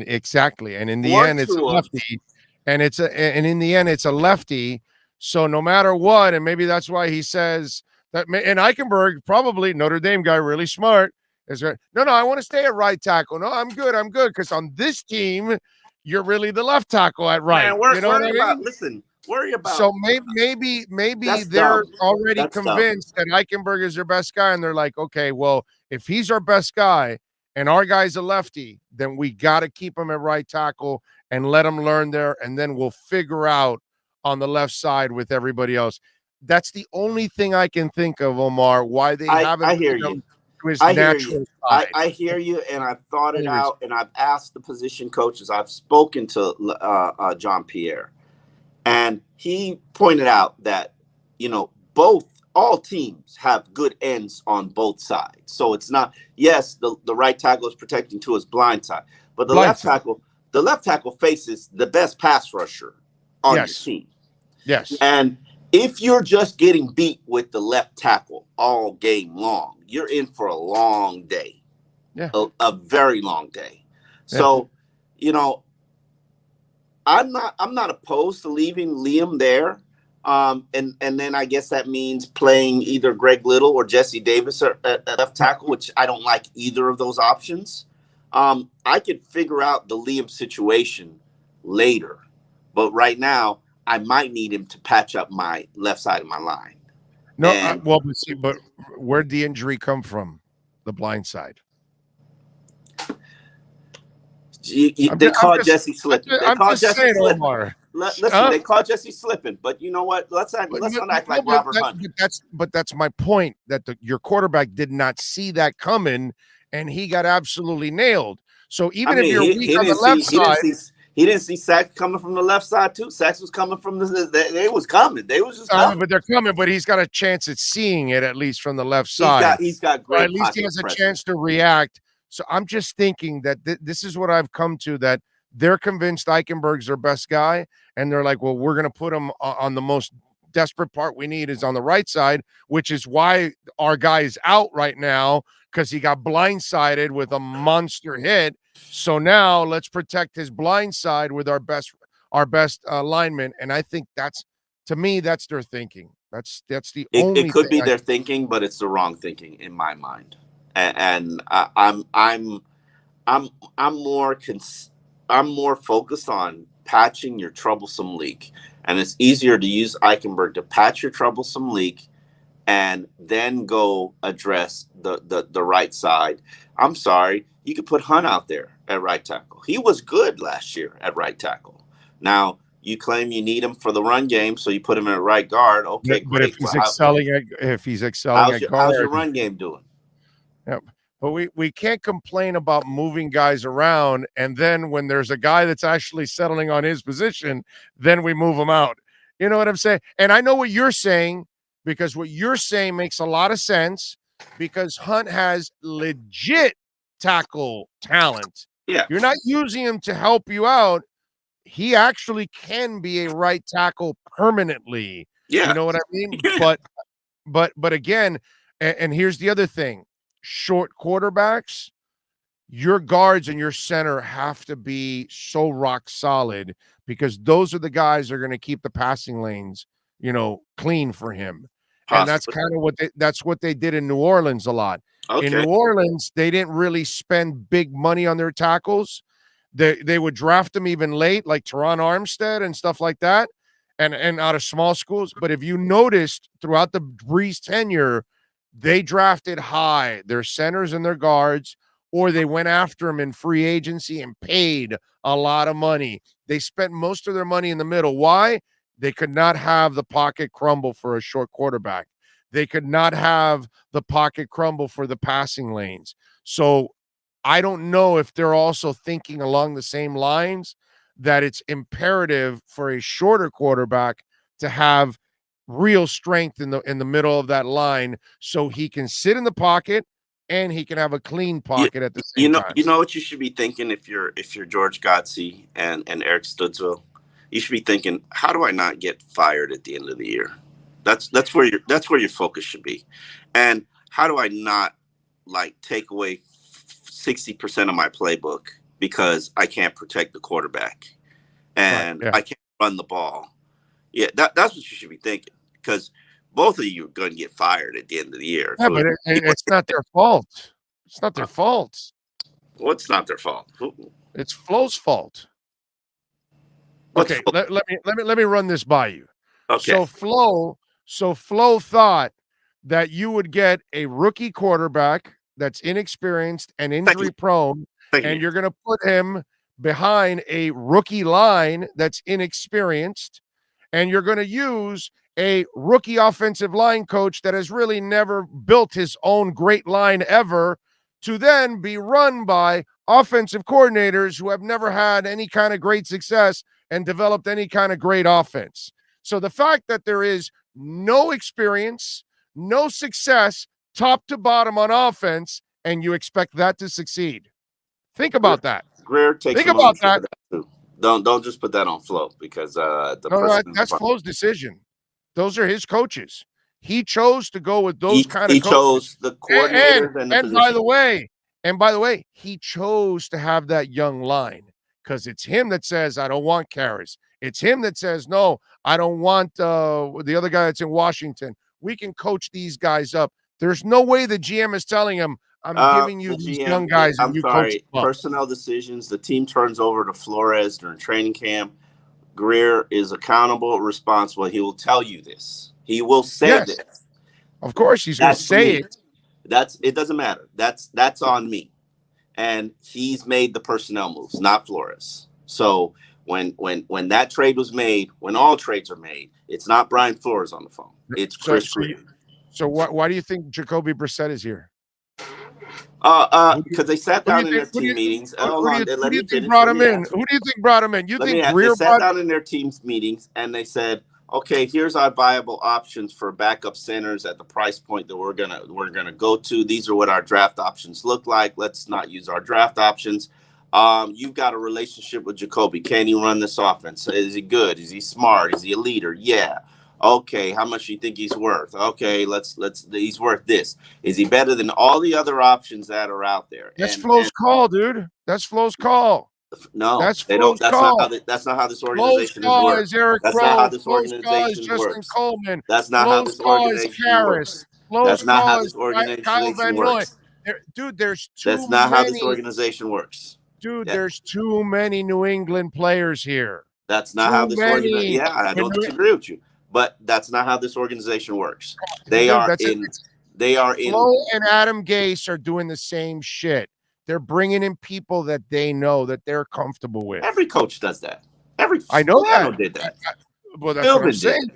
the end, it's a lefty, and in the end, it's a lefty. So no matter what, and maybe that's why he says that. And Eichenberg, probably Notre Dame guy, really smart, is right. No, I want to stay at right tackle. No, I'm good, because on this team, you're really the left tackle at right. Man, worry about. So maybe they're already convinced that Eichenberg is their best guy, and they're like, okay, well, if he's our best guy and our guy's a lefty, then we got to keep him at right tackle and let him learn there, and then we'll figure out on the left side with everybody else. That's the only thing I can think of, Omar, why they haven't. I hear you. I hear you, and I've thought it out, and I've asked the position coaches. I've spoken to John Pierre, and he pointed out that, you know, all teams have good ends on both sides. So it's not, yes, the right tackle is protecting to his blind side, but the left tackle faces the best pass rusher on your team. Yes. And if you're just getting beat with the left tackle all game long, you're in for a long day. Yeah. A very long day. Yeah. So, you know, I'm not opposed to leaving Liam there. And then I guess that means playing either Greg Little or Jesse Davis at left tackle, which I don't like either of those options. I could figure out the Liam situation later, but right now I might need him to patch up my left side of my line. No, but where'd the injury come from? The blind side. They called Jesse slipping. They called Jesse slipping. Omar. Listen, they called Jesse slipping, but you know what? Let's not act like Robert Hunt. That's my point. That your quarterback did not see that coming, and he got absolutely nailed. So even if you're weak on the left side. He didn't see sacks coming from the left side too. Sacks was coming from they was coming. They was just coming. But they're coming. But he's got a chance at seeing it, at least from the left side. He's got great. At least he has a chance to react. So I'm just thinking that this is what I've come to, that they're convinced Eichenberg's their best guy, and they're like, well, we're going to put him on the most desperate part we need is on the right side, which is why our guy is out right now, because he got blindsided with a monster hit. So now let's protect his blind side with our best lineman. And I think that's their thinking. That's the only. It could be their thinking, but it's the wrong thinking in my mind. And I'm more focused on patching your troublesome leak, and it's easier to use Eichenberg to patch your troublesome leak, and then go address the right side. I'm sorry. You could put Hunt out there at right tackle. He was good last year at right tackle. Now, you claim you need him for the run game, so you put him at right guard. Okay, but if he's excelling at guard, how's your run game doing? Yeah, but we can't complain about moving guys around, and then when there's a guy that's actually settling on his position, then we move him out. You know what I'm saying? And I know what you're saying, because what you're saying makes a lot of sense, because Hunt has legit tackle talent. Yeah. You're not using him to help you out. he actually can be a right tackle permanently. Yeah. You know what I mean? But again, and here's the other thing: short quarterbacks, your guards and your center have to be so rock solid, because those are the guys that are going to keep the passing lanes, clean for him. And that's Possibly. kind of that's what they did in New Orleans a lot. In Okay. New Orleans, they didn't really spend big money on their tackles. They would draft them even late, like Teron Armstead and stuff like that, and out of small schools. But if you noticed throughout the Breeze tenure, they drafted high their centers and their guards, or they went after them in free agency and paid a lot of money. They spent most of their money in the middle. Why? They could not have the pocket crumble for a short quarterback. They could not have the pocket crumble for the passing lanes. So I don't know if they're also thinking along the same lines, that it's imperative for a shorter quarterback to have real strength in the middle of that line, so he can sit in the pocket and he can have a clean pocket at the same time. You know what you should be thinking if you're George Godsey and Eric Studzville? You should be thinking, how do I not get fired at the end of the year? That's where your focus should be. And how do I not take away 60% of my playbook because I can't protect the quarterback and I can't run the ball? Yeah, that's what you should be thinking, because both of you are going to get fired at the end of the year. Yeah, but it's not their fault. It's not their fault. What's not their fault? It's Flo's fault. Okay, let me run this by you. Okay. So Flo thought that you would get a rookie quarterback that's inexperienced and injury prone, and you're going to put him behind a rookie line that's inexperienced, and you're going to use a rookie offensive line coach that has really never built his own great line ever, to then be run by offensive coordinators who have never had any kind of great success and developed any kind of great offense. So the fact that there is no experience, no success, top to bottom on offense, and you expect that to succeed. Think about that. Greer takes Think about that. Too. Don't just put that on Flo, because that's Flo's decision. Those are his coaches. He chose to go with those kind of He coaches. chose the coordinator and by the way, he chose to have that young line, because it's him that says, I don't want Karras. It's him that says, no, I don't want the other guy that's in Washington. We can coach these guys up. There's no way the GM is telling him, I'm giving you these young guys. I'm sorry. Personnel decisions. The team turns over to Flores during training camp. Greer is accountable, responsible. He will tell you this. He will say this. Of course, he's going to say it. It doesn't matter. That's on me. And he's made the personnel moves, not Flores. So when that trade was made, when all trades are made, it's not Brian Flores on the phone. It's Chris Greer. So why do you think Jacoby Brissett is here? Because they sat down in their team meetings. Who do you think brought him in? You think Greer sat down in their team's meetings and they said, okay, here's our viable options for backup centers at the price point that we're gonna go to. These are what our draft options look like. Let's not use our draft options. You've got a relationship with Jacoby. Can he run this offense? Is he good? Is he smart? Is he a leader? Yeah. Okay, how much do you think he's worth? Okay, he's worth this. Is he better than all the other options that are out there? That's Flo's call, dude. That's Flo's call. No, that's Flo's call. That's not how this organization works. That's not how this organization works. Coleman. That's not how this organization works. That's not how this organization works. Dude, there's too That's not how this organization works. Dude, there's too many New England players here. That's not how this organization. Yeah, I don't disagree with you. But that's not how this organization works. They are in. Flo and Adam Gase are doing the same shit. They're bringing in people that they know, that they're comfortable with. Every coach does that. I know that. Did that. Well, that's what I'm saying.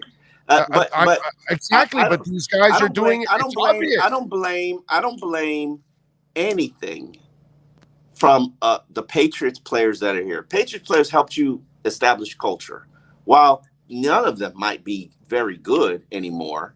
Exactly. But these guys are doing it. I don't blame anything from the Patriots players that are here. Patriots players helped you establish culture. While none of them might be very good anymore.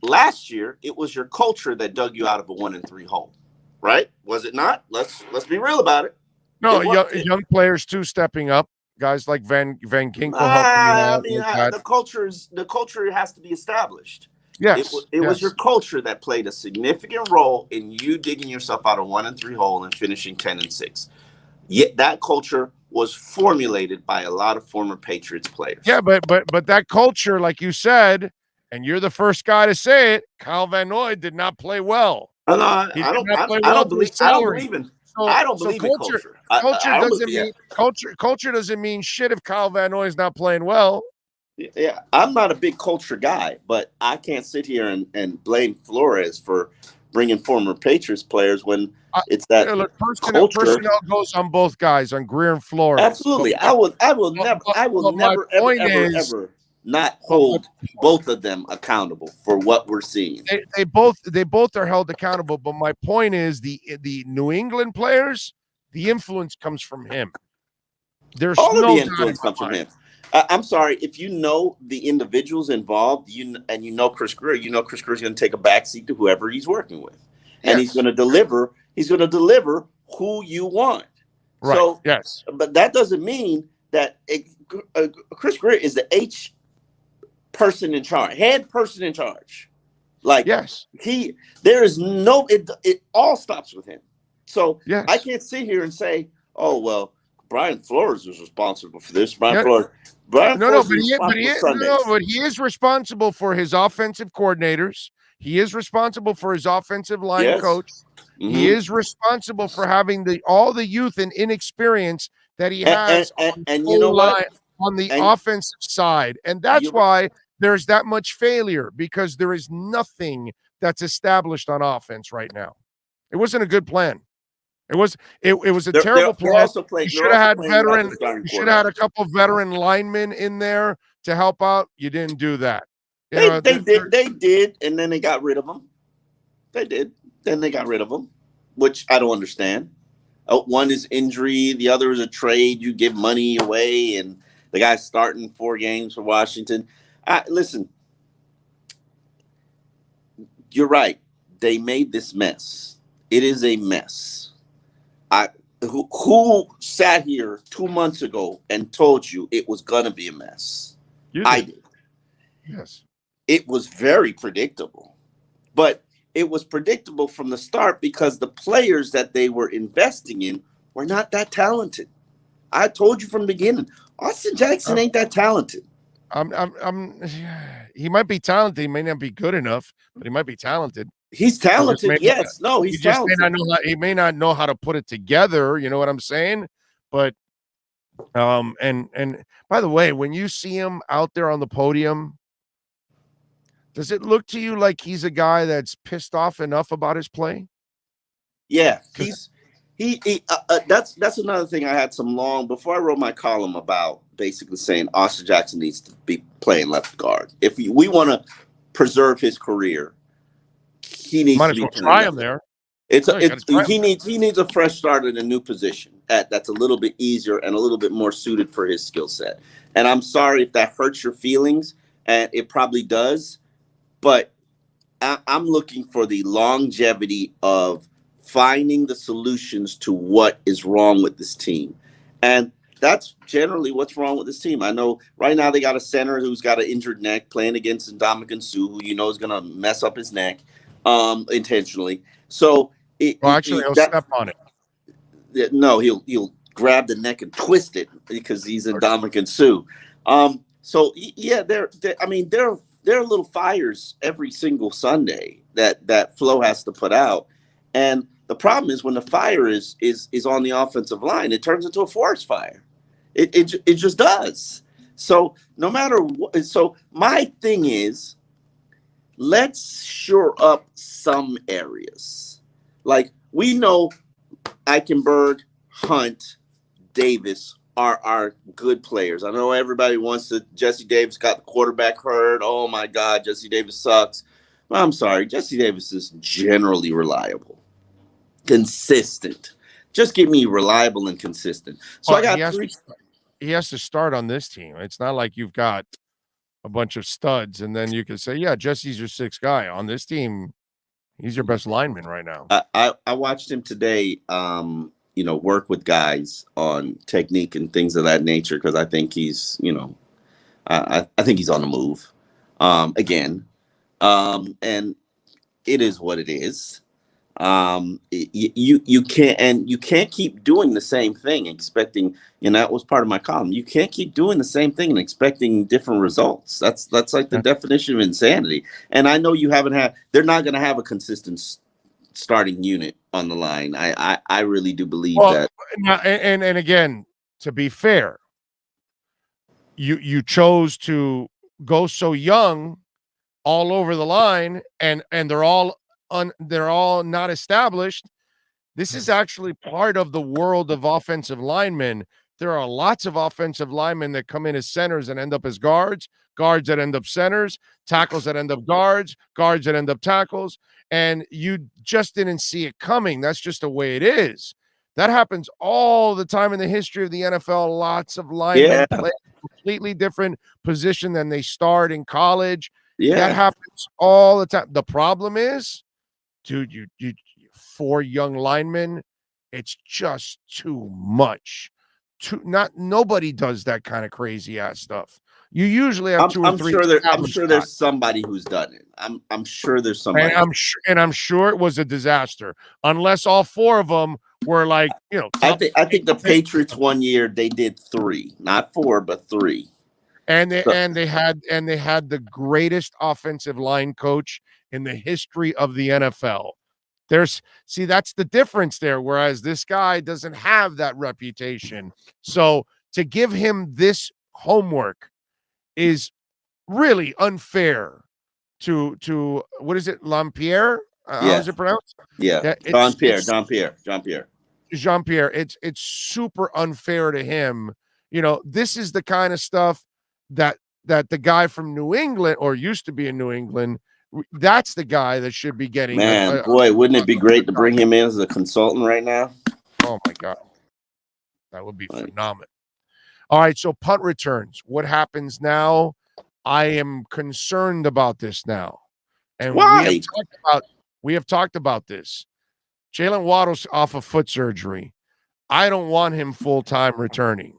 Last year, it was your culture that dug you out of a 1-3 hole, right? Was it not? Let's be real about it. No, young players too stepping up. Guys like Van Ginkel helping you I out mean, with that. the culture has to be established. Yes, It was yes. your culture that played a significant role in you digging yourself out of 1-3 hole and finishing 10-6. Yet that culture was formulated by a lot of former Patriots players. Yeah, but that culture, like you said, and you're the first guy to say it, Kyle Van Noy did not play well. I don't believe in culture. Culture doesn't mean shit if Kyle Van Noy is not playing well. Yeah, I'm not a big culture guy, but I can't sit here and blame Flores for bringing former Patriots players when it's that personnel goes on both guys, on Greer and Flores. Absolutely, I will never ever not hold both of them accountable for what we're seeing. They both are held accountable, but my point is the New England players, the influence comes from him. There's all no of the influence comes from him. I'm sorry, if you know the individuals involved, you know Chris Greer, Chris Greer's going to take a backseat to whoever he's working with, and he's going to deliver. He's going to deliver who you want. Right. So, yes, but that doesn't mean that Chris Greer is the head person in charge. Like, yes, there is no. It all stops with him. So yes. I can't sit here and say, oh well, Brian Flores was responsible for this. But he is responsible for his offensive coordinators. He is responsible for his offensive line coach. Mm-hmm. He is responsible for having all the youth and inexperience that he has and you know what? On the offensive side. And that's why there's that much failure, because there is nothing that's established on offense right now. It wasn't a good plan. It was a terrible plan. You should have had a couple of veteran linemen in there to help out. You didn't do that. They did, and then they got rid of them. They did. Then they got rid of them, which I don't understand. One is injury, the other is a trade. You give money away, and the guy's starting 4 games for Washington. Listen, you're right. They made this mess. It is a mess. Who sat here 2 months ago and told you it was gonna be a mess? I did. Yes. It was very predictable, but it was predictable from the start because the players that they were investing in were not that talented. I told you from the beginning, Austin Jackson ain't that talented. He might be talented. He may not be good enough, but he might be talented. He's talented. Yes. No, he's talented. He may not know how to put it together. You know what I'm saying? But, and by the way, when you see him out there on the podium, does it look to you like he's a guy that's pissed off enough about his play? Yeah, that's another thing. I had before I wrote my column about basically saying Austin Jackson needs to be playing left guard. If we want to preserve his career, he needs to be try him there. He needs a fresh start in a new position that's a little bit easier and a little bit more suited for his skill set. And I'm sorry if that hurts your feelings, and it probably does. But I'm looking for the longevity of finding the solutions to what is wrong with this team. And that's generally what's wrong with this team. I know right now they got a center who's got an injured neck playing against Ndamukong Suh, who is going to mess up his neck intentionally. So he'll step on it. No, he'll grab the neck and twist it because he's Ndamukong Suh. So yeah, there are little fires every single Sunday that Flo has to put out. And the problem is when the fire is on the offensive line, it turns into a forest fire. It just does. So no matter what, so my thing is, let's shore up some areas. Like, we know Eichenberg, Hunt, Davis are our good players. I know everybody wants to. Jesse Davis got the quarterback hurt. Oh my God, Jesse Davis sucks. Well, I'm sorry, Jesse Davis is generally reliable, consistent. Just give me reliable and consistent. So I got he has to start on this team. It's not like you've got a bunch of studs and then you can say, yeah, Jesse's your 6th guy on this team. He's your best lineman right now. I watched him today. work with guys on technique and things of that nature, because I think he's, I think he's on the move again. And it is what it is. You can't keep doing the same thing expecting, that was part of my column. You can't keep doing the same thing and expecting different results. That's like the definition of insanity. And I know they're not going to have a consistent starting unit on the line. I really do believe that. And again, to be fair, you chose to go so young all over the line, and they're all not established. This is actually part of the world of offensive linemen. There are lots of offensive linemen that come in as centers and end up as guards that end up centers, tackles that end up guards that end up tackles, and you just didn't see it coming. That's just the way it is. That happens all the time in the history of the NFL. Lots of linemen play a completely different position than they start in college. Yeah. That happens all the time. The problem is, dude, you 4 young linemen, it's just too much. Nobody does that kind of crazy ass stuff. You usually have 2 or 3. I'm sure there's somebody who's done it. I'm sure there's somebody. And I'm sure it was a disaster. Unless all 4 of them were like, I think the Patriots one year they did 3, not 4, but 3. And they had the greatest offensive line coach in the history of the NFL. That's the difference there. Whereas this guy doesn't have that reputation. So to give him this homework is really unfair to what is it, Lampierre? How is it pronounced? Yeah, Jean-Pierre. It's super unfair to him. This is the kind of stuff that the guy from New England, or used to be in New England, that's the guy that should be getting. Man, wouldn't it be great to bring him in as a consultant right now? Oh my God, that would be phenomenal. All right, so punt returns. What happens now? I am concerned about this now, and why? We have talked about this. Jalen Waddle's off of foot surgery. I don't want him full-time returning.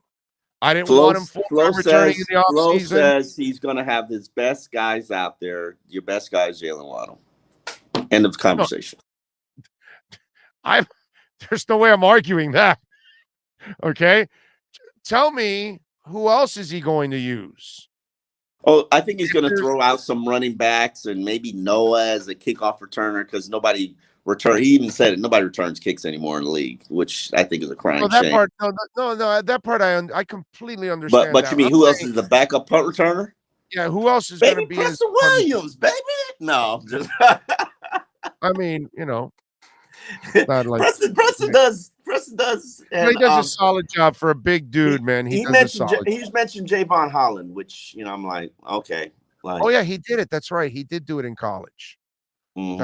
I didn't want him full-time returning in the offseason. Flo says he's going to have his best guys out there. Your best guy is Jalen Waddle. End of conversation. There's no way I'm arguing that. Okay? Tell me, who else is he going to use? Oh, I think he's going to throw out some running backs and maybe Noah as a kickoff returner, because nobody return. He even said it. Nobody returns kicks anymore in the league, which I think is a crying shame. Part, no, that part I completely understand. But you mean who else is the backup punt returner? Yeah, who else is going to be? Preston Williams, baby. No, just. I mean, not like Preston does. And, he does a solid job for a big dude, man. He's mentioned Javon Holland, which I'm like, okay. Like, oh yeah, he did it. That's right. He did do it in college. Mm-hmm.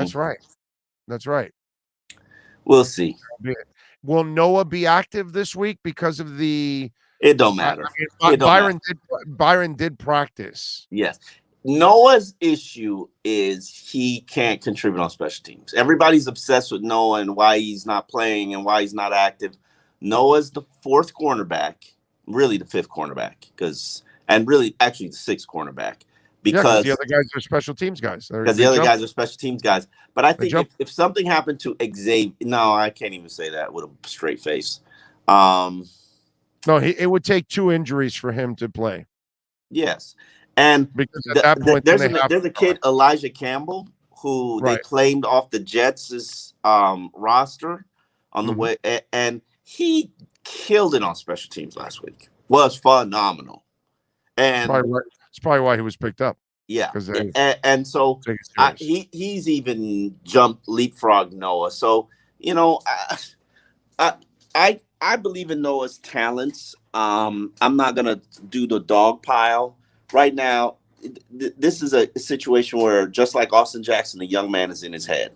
That's right. We'll see. Will Noah be active this week because of the? It don't matter. Byron did practice. Yes. Noah's issue is he can't contribute on special teams. Everybody's obsessed with Noah and why he's not playing and why he's not active. Noah's the 4th cornerback, really the 5th cornerback, actually the 6th cornerback. Because the other guys are special teams guys. Because the other guys are special teams guys. But I think if something happened to Xavier, no, I can't even say that with a straight face. No, it would take 2 injuries for him to play. Yes. And because at that point, there's a kid, Elijah Campbell, who they claimed off the Jets' roster on the way, and he killed it on special teams last week. Was phenomenal. And it's probably why he was picked up. Yeah, and so he's even leapfrog Noah. So I believe in Noah's talents. I'm not gonna do the dog pile right now. This is a situation where, just like Austin Jackson, the young man is in his head,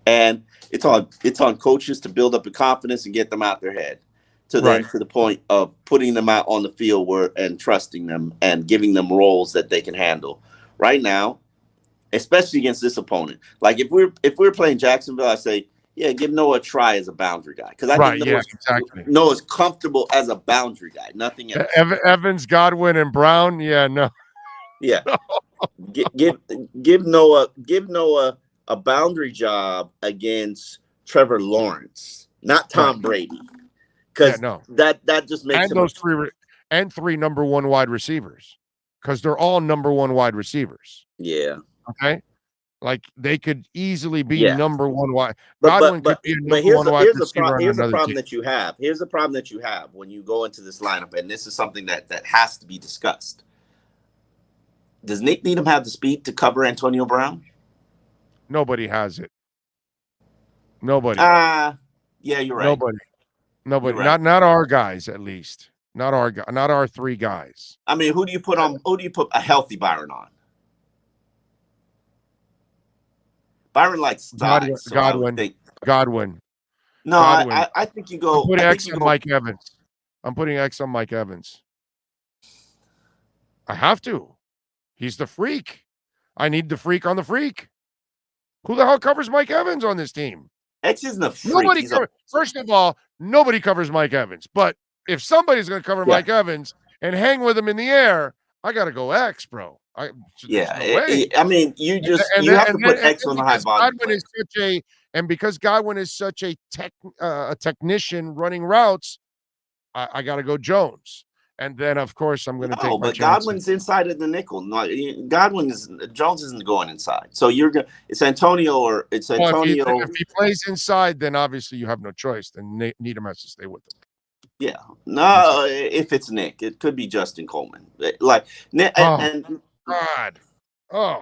and it's on coaches to build up the confidence and get them out their head. To the point of putting them out on the field and trusting them and giving them roles that they can handle. Right now, especially against this opponent, like if we're playing Jacksonville, I say Yeah, give Noah a try as a boundary guy because I Right, think yeah, exactly. Noah's comfortable as a boundary guy. Nothing else. Evans, Godwin, and Brown. Yeah, no. Yeah, give Noah a boundary job against Trevor Lawrence, not Tom Brady, because that just makes him those three number one wide receivers because they're all number one wide receivers. Yeah. Okay. Like they could easily be number one wide. But Here's the problem that you have. Here's the problem that you have when you go into this lineup, and this is something that has to be discussed. Does Nick Needham have the speed to cover Antonio Brown? Nobody has it. Nobody. Yeah, you're right. Nobody. Right. Not our guys, at least. Not our three guys. I mean, who do you put a healthy Byron on? Byron likes size, Godwin. No, I think you go. I'm putting X on Mike Evans. I'm putting X on Mike Evans. I have to. He's the freak. I need the freak on the freak. Who the hell covers Mike Evans on this team? X isn't a freak. First of all, nobody covers Mike Evans. But if somebody's going to cover Mike Evans and hang with him in the air, I got to go X, bro. I mean, you have to put X on the high volume. And because Godwin is such a technician running routes, I got to go Jones. And then, of course, I'm going to take my chances. Godwin's inside of the nickel. Jones isn't going inside. So it's Antonio or it's Antonio. If he plays inside, then obviously you have no choice. Then Needham has to stay with him. Yeah. No, if it's Nick, it could be Justin Coleman. God.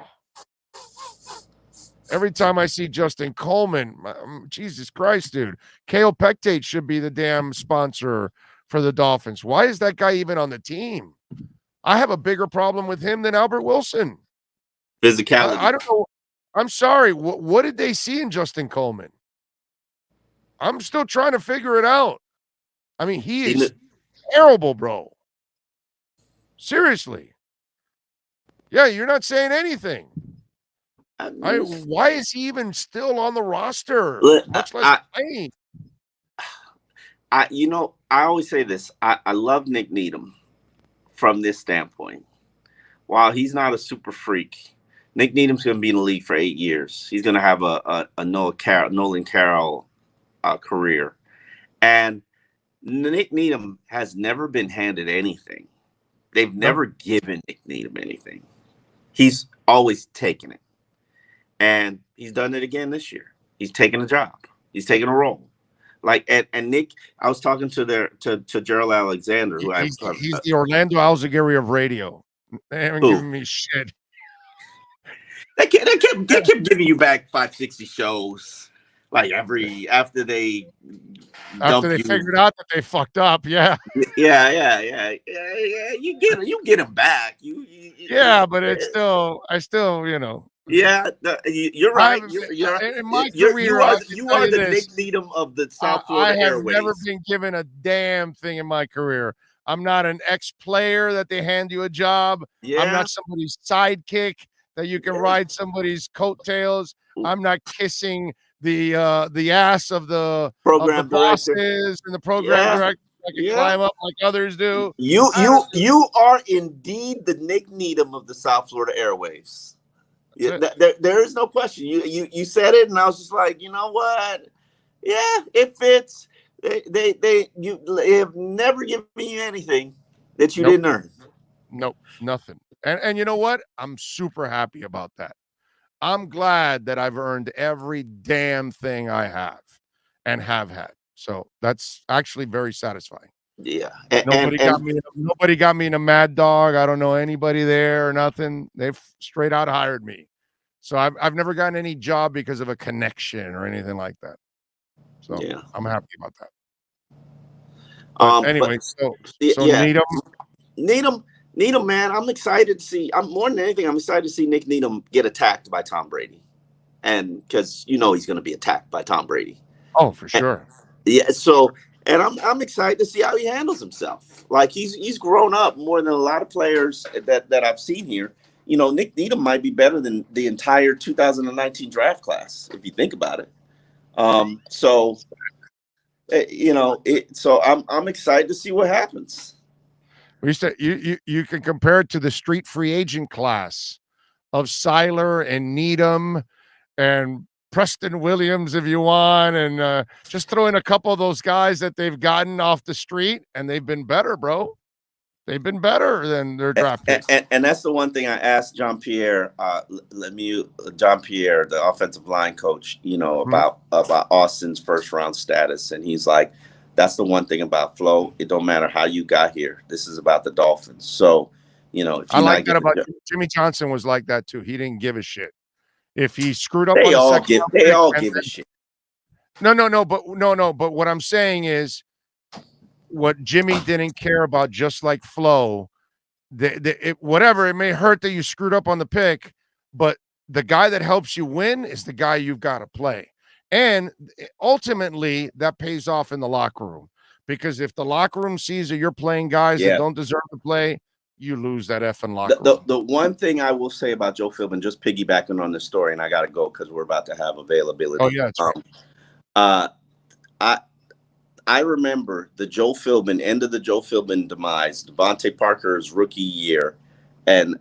Every time I see Justin Coleman, Jesus Christ, dude. Kale Pectate should be the damn sponsor for the Dolphins. Why is that guy even on the team? I have a bigger problem with him than Albert Wilson. Physicality. I don't know. I'm sorry. What did they see in Justin Coleman? I'm still trying to figure it out. I mean, he is terrible, bro. Seriously. Yeah, you're not saying anything. Why is he even still on the roster? Much less playing. I always say this. I love Nick Needham from this standpoint. While he's not a super freak, Nick Needham's going to be in the league for 8 years. He's going to have a Nolan Carroll career. And Nick Needham has never been handed anything. They've never given Nick Needham anything. He's always taken it. And he's done it again this year. He's taken a job. He's taken a role. Like and Nick, I was talking to Gerald Alexander, who he's the Orlando Alzugaray of radio. They haven't given me shit. They kept giving you back 560 shows, like after they figured out that they fucked up. Yeah. Yeah. You get them back. But it's still, Yeah, you're right. In my career, you are the Nick Needham of the South Florida Airways. I have never been given a damn thing in my career. I'm not an ex-player that they hand you a job. Yeah. I'm not somebody's sidekick that you can ride somebody's coattails. I'm not kissing the ass of the program bosses and the program director. I can climb up like others do. You are indeed the Nick Needham of the South Florida Airwaves. Yeah, there is no question. You said it, and I was just like, you know what? Yeah, it fits. They have never given you anything that you didn't earn. Nope, nothing. And you know what? I'm super happy about that. I'm glad that I've earned every damn thing I have and have had. So that's actually very satisfying. Yeah. Nobody got me in a Mad Dog. I don't know anybody there or nothing. They've straight out hired me. So I've never gotten any job because of a connection or anything like that. So I'm happy about that. Anyway, Needham, man, I'm excited to see. More than anything, I'm excited to see Nick Needham get attacked by Tom Brady, and because he's going to be attacked by Tom Brady. Oh, for sure. So I'm excited to see how he handles himself. Like he's grown up more than a lot of players that I've seen here. Nick Needham might be better than the entire 2019 draft class if you think about it. So so I'm excited to see what happens. We used to, you can compare it to the street free agent class of Seiler and Needham and Preston Williams, if you want, and just throw in a couple of those guys that they've gotten off the street, and they've been better, bro. They've been better than their draft picks. And that's the one thing I asked Jean-Pierre, Jean-Pierre, the offensive line coach, about Austin's first round status. And he's like, that's the one thing about Flo. It don't matter how you got here. This is about the Dolphins. So, if I like that about Jimmy Johnson was like that too. He didn't give a shit. If he screwed up, they all give a shit. No. But what I'm saying is, what Jimmy didn't care about, just like Flo, whatever, it may hurt that you screwed up on the pick, but the guy that helps you win is the guy you've got to play. And ultimately, that pays off in the locker room, because if the locker room sees that you're playing guys that don't deserve to play, you lose that effing locker room. The one thing I will say about Joe Philbin, just piggybacking on this story, and I got to go because we're about to have availability. Oh, yeah. That's right. I remember the Joe Philbin, end of the Joe Philbin demise, Devontae Parker's rookie year, and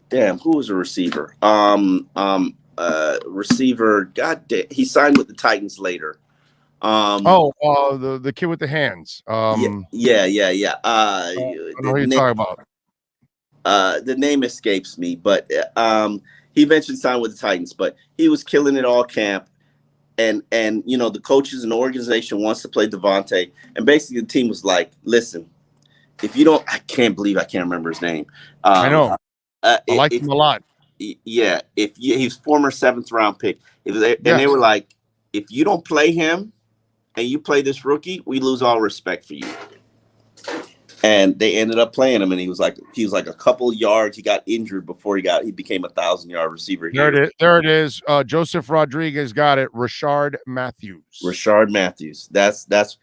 damn, who was a receiver? Receiver, God damn, he signed with the Titans later. The kid with the hands. Yeah. I know who you're talking about. The name escapes me, but he eventually signed with the Titans, but he was killing it all camp. And the coaches and the organization wants to play Devontae. And basically the team was like, listen, if you don't, I can't believe I can't remember his name. I know. I like him a lot. Yeah. He's former 7th round pick. They were like, if you don't play him and you play this rookie, we lose all respect for you. And they ended up playing him, and he was like a couple yards. He got injured before he became a 1,000-yard receiver. There it is. Joseph Rodriguez got it. Rashard Matthews. That's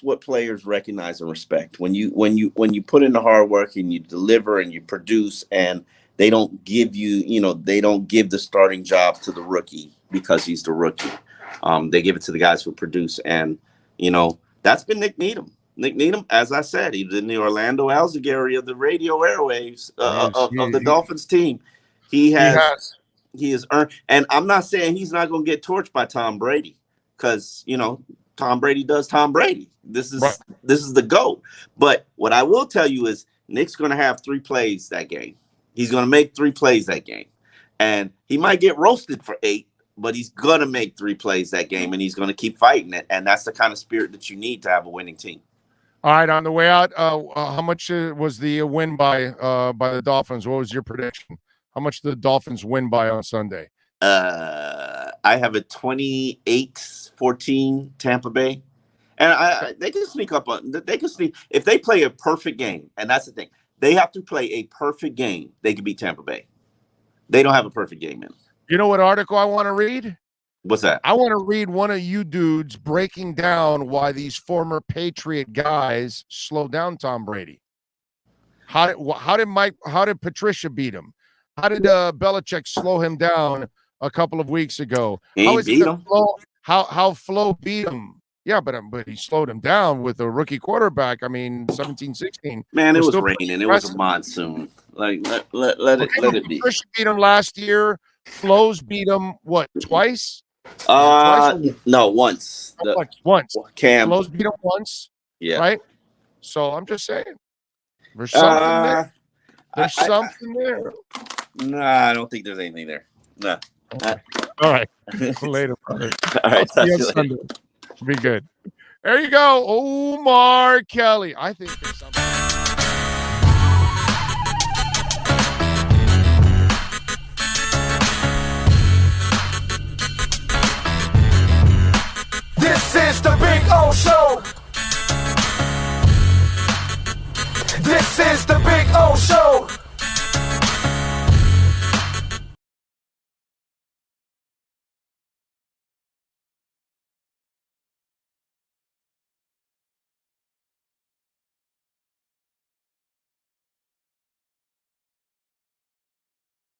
what players recognize and respect. When you put in the hard work and you deliver and you produce, and they don't give the starting job to the rookie because he's the rookie. They give it to the guys who produce, and that's been Nick Needham. Nick Needham, as I said, he's in the Orlando Alzugaray of the radio airwaves of the Dolphins team. He has earned, and I'm not saying he's not going to get torched by Tom Brady, because Tom Brady does Tom Brady. This is the GOAT. But what I will tell you is Nick's going to have 3 plays that game. He's going to make 3 plays that game, and he might get roasted for 8. But he's going to make 3 plays that game, and he's going to keep fighting it. And that's the kind of spirit that you need to have a winning team. All right, on the way out, how much was the win by the Dolphins? What was your prediction? How much did the Dolphins win by on Sunday? I have a 28-14 Tampa Bay. And they can sneak up on – they can sneak – if they play a perfect game, and that's the thing. They have to play a perfect game. They can beat Tampa Bay. They don't have a perfect game in. You know what article I want to read? What's that? I want to read one of you dudes breaking down why these former Patriot guys slowed down Tom Brady. How did Patricia beat him? How did Belichick slow him down a couple of weeks ago? How Flo beat him? Yeah, but he slowed him down with a rookie quarterback. I mean, 17-16. Man, it was raining. It was a monsoon. Like let it be. Patricia beat him last year. Flo's beat him twice? No, once. Once. Cam. Flo's beat him once. Yeah. Right? So I'm just saying. There's something there. There's something there. Nah, I don't think there's anything there. Nah. Okay. All right. Later, brother. All right. See you Sunday. Be good. There you go. Omar Kelly. I think there's something.